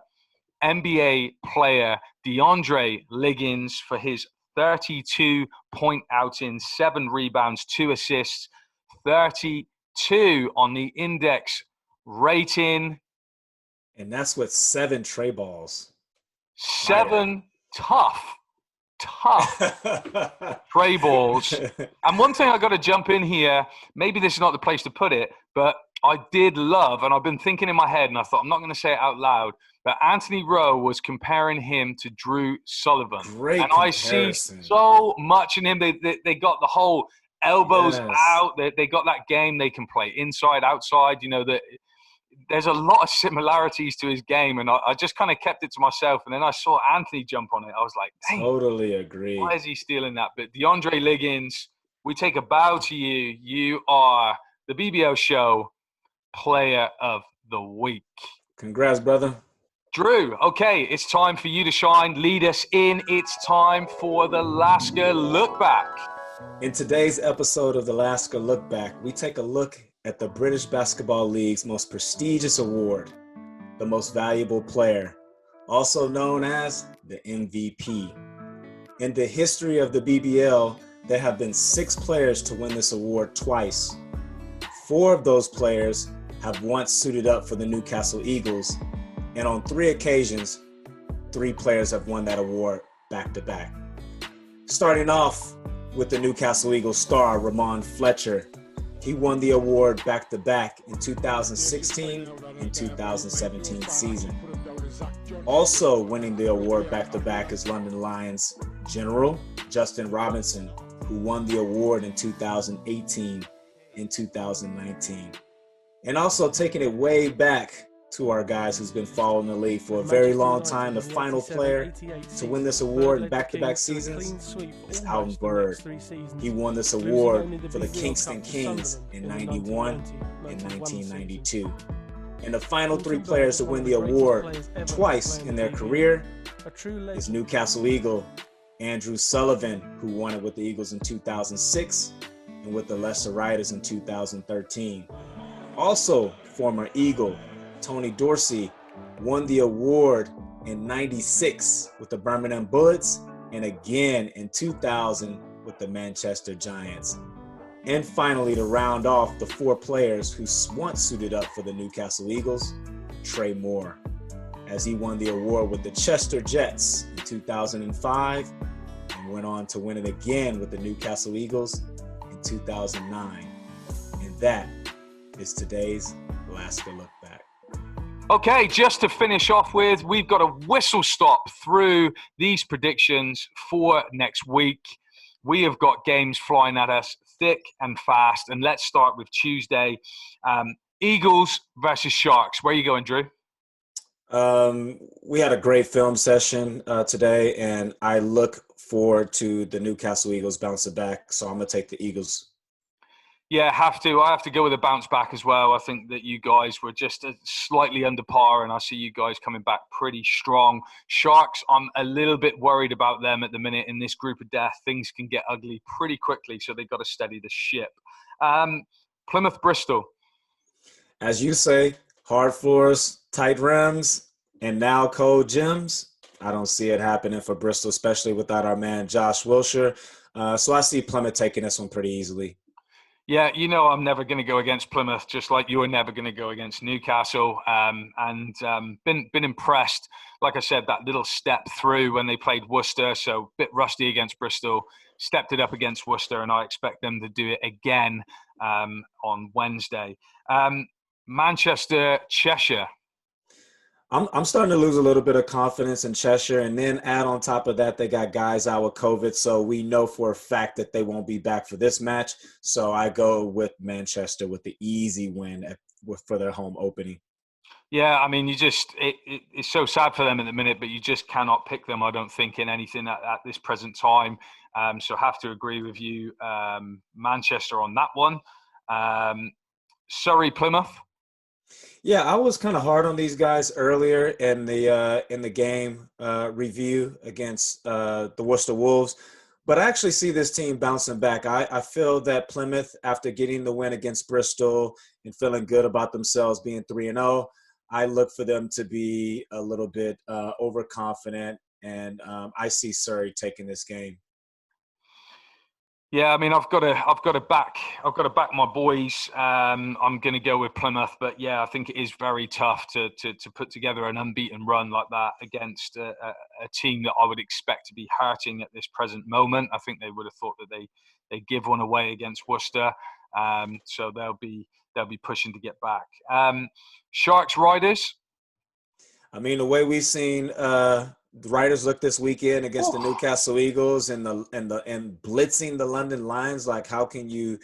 NBA player DeAndre Liggins for his 32-point outing, 7 rebounds, 2 assists, 32 on the index rating. And that's with 7 tray balls. 7 tough tray balls. And one thing I got to jump in here, maybe this is not the place to put it, but I did love, and I've been thinking in my head, and I thought I'm not going to say it out loud, but Anthony Rowe was comparing him to Drew Sullivan. Great and comparison. I see so much in him. They got the whole elbows out. They got that game. They can play inside, outside. You know, there's a lot of similarities to his game, and I just kind of kept it to myself. And then I saw Anthony jump on it. I was like, dang, totally agree. Why is he stealing that? But DeAndre Liggins, we take a bow to you. You are the BBL Show Player of the Week. Congrats, brother. Drew, okay, it's time for you to shine. Lead us in. It's time for the Lasker Look Back. In today's episode of the Lasker Look Back, we take a look at the British Basketball League's most prestigious award, the Most Valuable Player, also known as the MVP. In the history of the BBL, there have been 6 players to win this award twice. 4 of those players have once suited up for the Newcastle Eagles, and on 3 occasions, 3 players have won that award back-to-back. Starting off with the Newcastle Eagles star, Rahman Fletcher. He won the award back-to-back in 2016 and 2017 season. Also winning the award back-to-back is London Lions General Justin Robinson, who won the award in 2018 and 2019. And also taking it way back to our guys who's been following the league for a very long time, the final player to win this award in back-to-back seasons is Alton Bird. He won this award for the Kingston Kings in 91 and 1992. And the final 3 players to win the award twice in their career is Newcastle Eagle Andrew Sullivan, who won it with the Eagles in 2006 and with the Leicester Raiders in 2013. Also, former Eagle Tony Dorsey won the award in 96 with the Birmingham Bullets and again in 2000 with the Manchester Giants. And finally, to round off the 4 players who once suited up for the Newcastle Eagles, Trey Moore, as he won the award with the Chester Jets in 2005 and went on to win it again with the Newcastle Eagles in 2009. And that is today's Lasker Look Back. Okay, just to finish off with, we've got a whistle stop through these predictions for next week. We have got games flying at us thick and fast. And let's start with Tuesday. Eagles versus Sharks. Where are you going, Drew? We had a great film session today, and I look forward to the Newcastle Eagles bouncing back. So I'm going to take the Eagles. Yeah, I have to go with a bounce back as well. I think that you guys were just slightly under par, and I see you guys coming back pretty strong. Sharks, I'm a little bit worried about them at the minute in this group of death. Things can get ugly pretty quickly, so they've got to steady the ship. Plymouth, Bristol. As you say, hard floors, tight rims, and now cold gyms. I don't see it happening for Bristol, especially without our man Josh Wilcher. So I see Plymouth taking this one pretty easily. Yeah, you know I'm never going to go against Plymouth, just like you were never going to go against Newcastle. Been impressed. Like I said, that little step through when they played Worcester, so a bit rusty against Bristol, stepped it up against Worcester, and I expect them to do it again on Wednesday. Manchester, Cheshire. I'm starting to lose a little bit of confidence in Cheshire, and then add on top of that, they got guys out with COVID, so we know for a fact that they won't be back for this match. So I go with Manchester with the easy win for their home opening. Yeah, I mean, it's so sad for them at the minute, but you just cannot pick them, I don't think, in anything at this present time. So have to agree with you, Manchester on that one. Surrey, Plymouth. Yeah, I was kind of hard on these guys earlier in the game review against the Worcester Wolves, but I actually see this team bouncing back. I feel that Plymouth, after getting the win against Bristol and feeling good about themselves being 3-0, I look for them to be a little bit overconfident, and I see Surrey taking this game. Yeah, I mean, I've got to back my boys. I'm going to go with Plymouth, but yeah, I think it is very tough to put together an unbeaten run like that against a team that I would expect to be hurting at this present moment. I think they would have thought that they give one away against Worcester, so they'll be pushing to get back. Sharks Riders. I mean, the way we've seen the Raiders look this weekend against the Newcastle Eagles and blitzing the London Lions, like how can you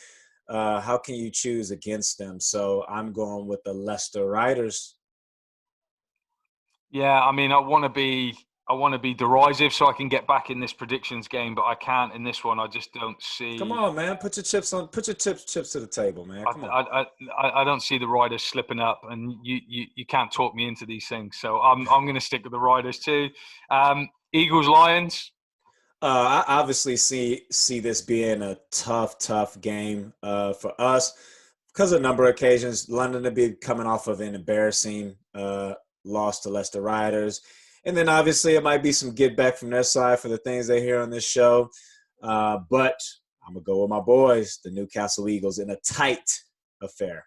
choose against them? So I'm going with the Leicester Riders. Yeah, I mean, I want to be derisive so I can get back in this predictions game, but I can't in this one. I just don't see. Come on, man! Put your chips to the table, man. Come on. I don't see the Riders slipping up, and you can't talk me into these things. So I'm going to stick with the Riders too. Eagles Lions. I obviously see this being a tough game for us because of a number of occasions. London to be coming off of an embarrassing loss to Leicester Riders. And then obviously it might be some get back from their side for the things they hear on this show. But I'm going to go with my boys, the Newcastle Eagles, in a tight affair.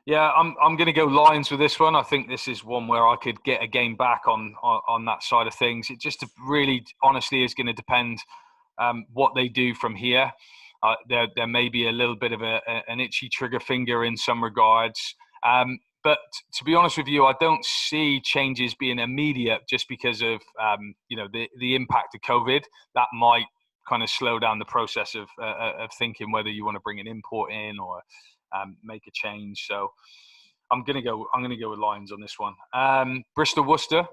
Yeah, I'm going to go Lions with this one. I think this is one where I could get a game back on that side of things. It just really, honestly, is going to depend what they do from here. There may be a little bit of an itchy trigger finger in some regards. But to be honest with you, I don't see changes being immediate just because of the impact of COVID. That might kind of slow down the process of thinking whether you want to bring an import in or make a change. So I'm gonna go with Lions on this one. Bristol Worcester.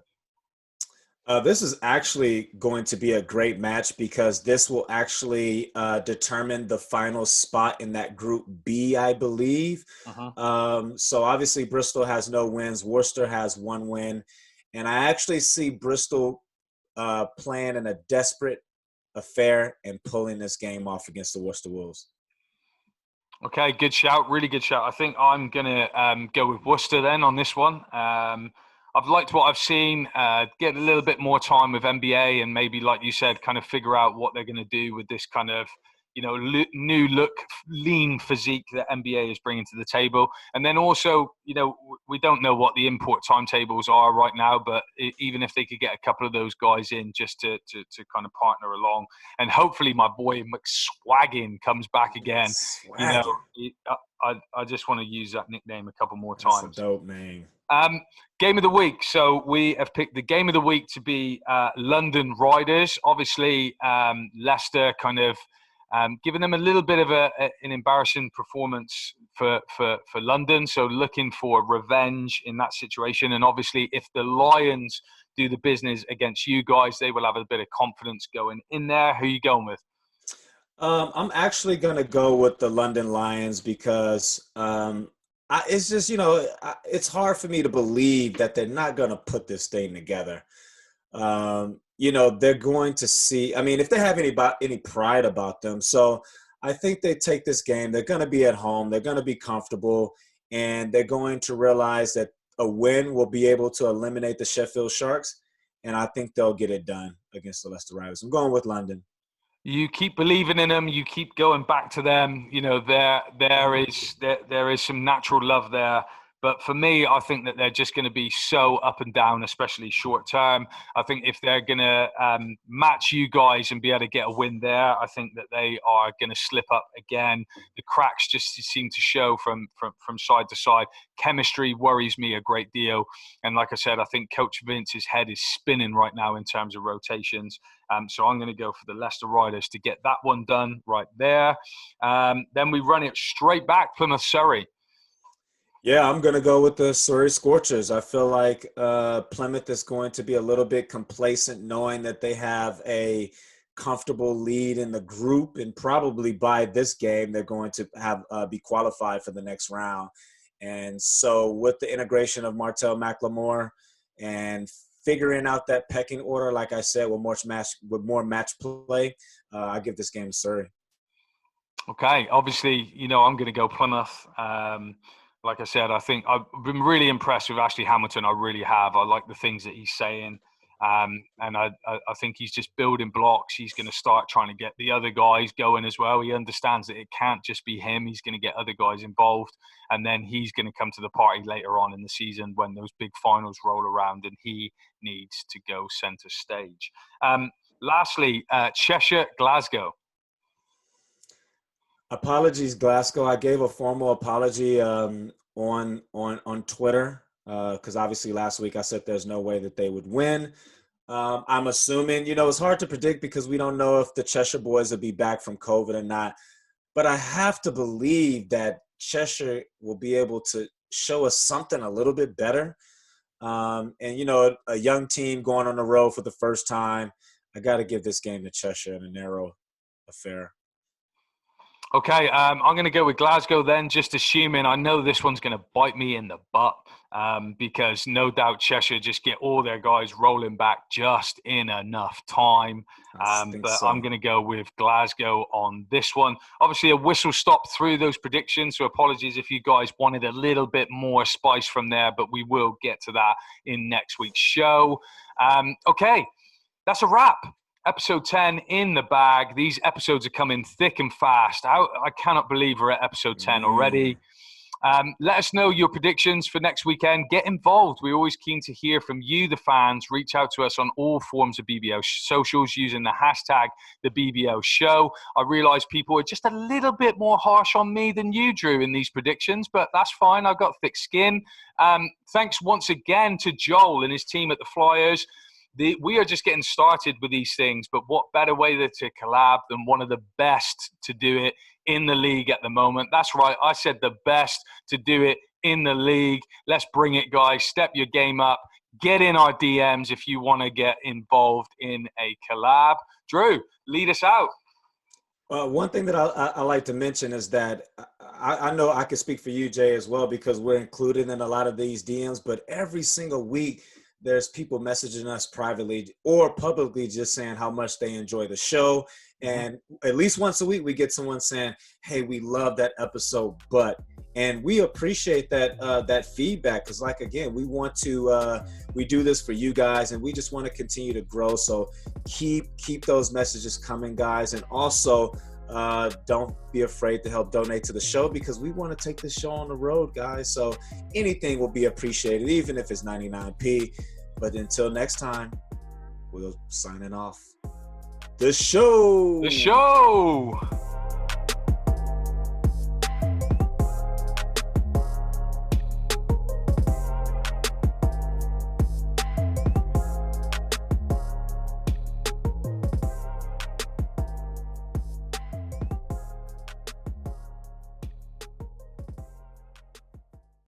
This is actually going to be a great match because this will actually determine the final spot in that Group B, I believe. So obviously Bristol has no wins. Worcester has one win. And I actually see Bristol playing in a desperate affair and pulling this game off against the Worcester Wolves. Okay, good shout. Really good shout. I think I'm going to go with Worcester then on this one. I've liked what I've seen, get a little bit more time with NBA and maybe, like you said, kind of figure out what they're going to do with this kind of, new look, lean physique that NBA is bringing to the table. And then also, we don't know what the import timetables are right now, but even if they could get a couple of those guys in just to kind of partner along. And hopefully my boy McSwaggin comes back again. I just want to use that nickname a couple more times. That's a dope name. Game of the week. So we have picked the game of the week to be London Riders. Obviously, Leicester kind of giving them a little bit of an embarrassing performance for London. So looking for revenge in that situation. And obviously, if the Lions do the business against you guys, they will have a bit of confidence going in there. Who are you going with? I'm actually going to go with the London Lions because it's just, it's hard for me to believe that they're not going to put this thing together. They're going to see, if they have any pride about them. So I think they take this game. They're going to be at home. They're going to be comfortable. And they're going to realize that a win will be able to eliminate the Sheffield Sharks. And I think they'll get it done against the Leicester Riders. I'm going with London. You keep believing in them. You keep going back to them. There is some natural love there. But for me, I think that they're just going to be so up and down, especially short term. I think if they're going to match you guys and be able to get a win there, I think that they are going to slip up again. The cracks just seem to show from side to side. Chemistry worries me a great deal. And like I said, I think Coach Vince's head is spinning right now in terms of rotations. So I'm going to go for the Leicester Riders to get that one done right there. Then we run it straight back, Plymouth Surrey. Yeah, I'm going to go with the Surrey Scorchers. I feel like Plymouth is going to be a little bit complacent knowing that they have a comfortable lead in the group, and probably by this game they're going to have be qualified for the next round. And so with the integration of Martel McLemore and figuring out that pecking order, like I said, with more match play, I give this game to Surrey. Okay, obviously, I'm going to go Plymouth. Like I said, I think I've been really impressed with Ashley Hamilton. I really have. I like the things that he's saying. And I think he's just building blocks. He's going to start trying to get the other guys going as well. He understands that it can't just be him. He's going to get other guys involved. And then he's going to come to the party later on in the season when those big finals roll around and he needs to go centre stage. Lastly, Cheshire, Glasgow. Apologies, Glasgow. I gave a formal apology on Twitter because obviously last week I said there's no way that they would win. I'm assuming, it's hard to predict because we don't know if the Cheshire boys will be back from COVID or not. But I have to believe that Cheshire will be able to show us something a little bit better. And, a young team going on the road for the first time. I got to give this game to Cheshire in a narrow affair. Okay, I'm going to go with Glasgow then, just assuming I know this one's going to bite me in the butt because no doubt Cheshire just get all their guys rolling back just in enough time. But I'm going to go with Glasgow on this one. Obviously, a whistle stop through those predictions, so apologies if you guys wanted a little bit more spice from there, but we will get to that in next week's show. Okay, that's a wrap. Episode 10 in the bag. These episodes are coming thick and fast. I cannot believe we're at episode 10 already. Let us know your predictions for next weekend. Get involved. We're always keen to hear from you, the fans. Reach out to us on all forms of BBL socials using the hashtag the BBL Show. I realise people are just a little bit more harsh on me than you, Drew, in these predictions, but that's fine. I've got thick skin. Thanks once again to Joel and his team at the Flyers. We are just getting started with these things, but what better way to collab than one of the best to do it in the league at the moment? That's right, I said the best to do it in the league. Let's bring it, guys. Step your game up. Get in our DMs if you want to get involved in a collab. Drew, lead us out. One thing that I like to mention is that I know I can speak for you, Jay, as well, because we're included in a lot of these DMs, but every single week, there's people messaging us privately or publicly just saying how much they enjoy the show. And at least once a week, we get someone saying, hey, we love that episode, and we appreciate that feedback. Cause again, we want to, we do this for you guys and we just want to continue to grow. So keep those messages coming, guys. And also, don't be afraid to help donate to the show because we want to take this show on the road, guys. So anything will be appreciated, even if it's 99p. But until next time, we'll signing off. The show.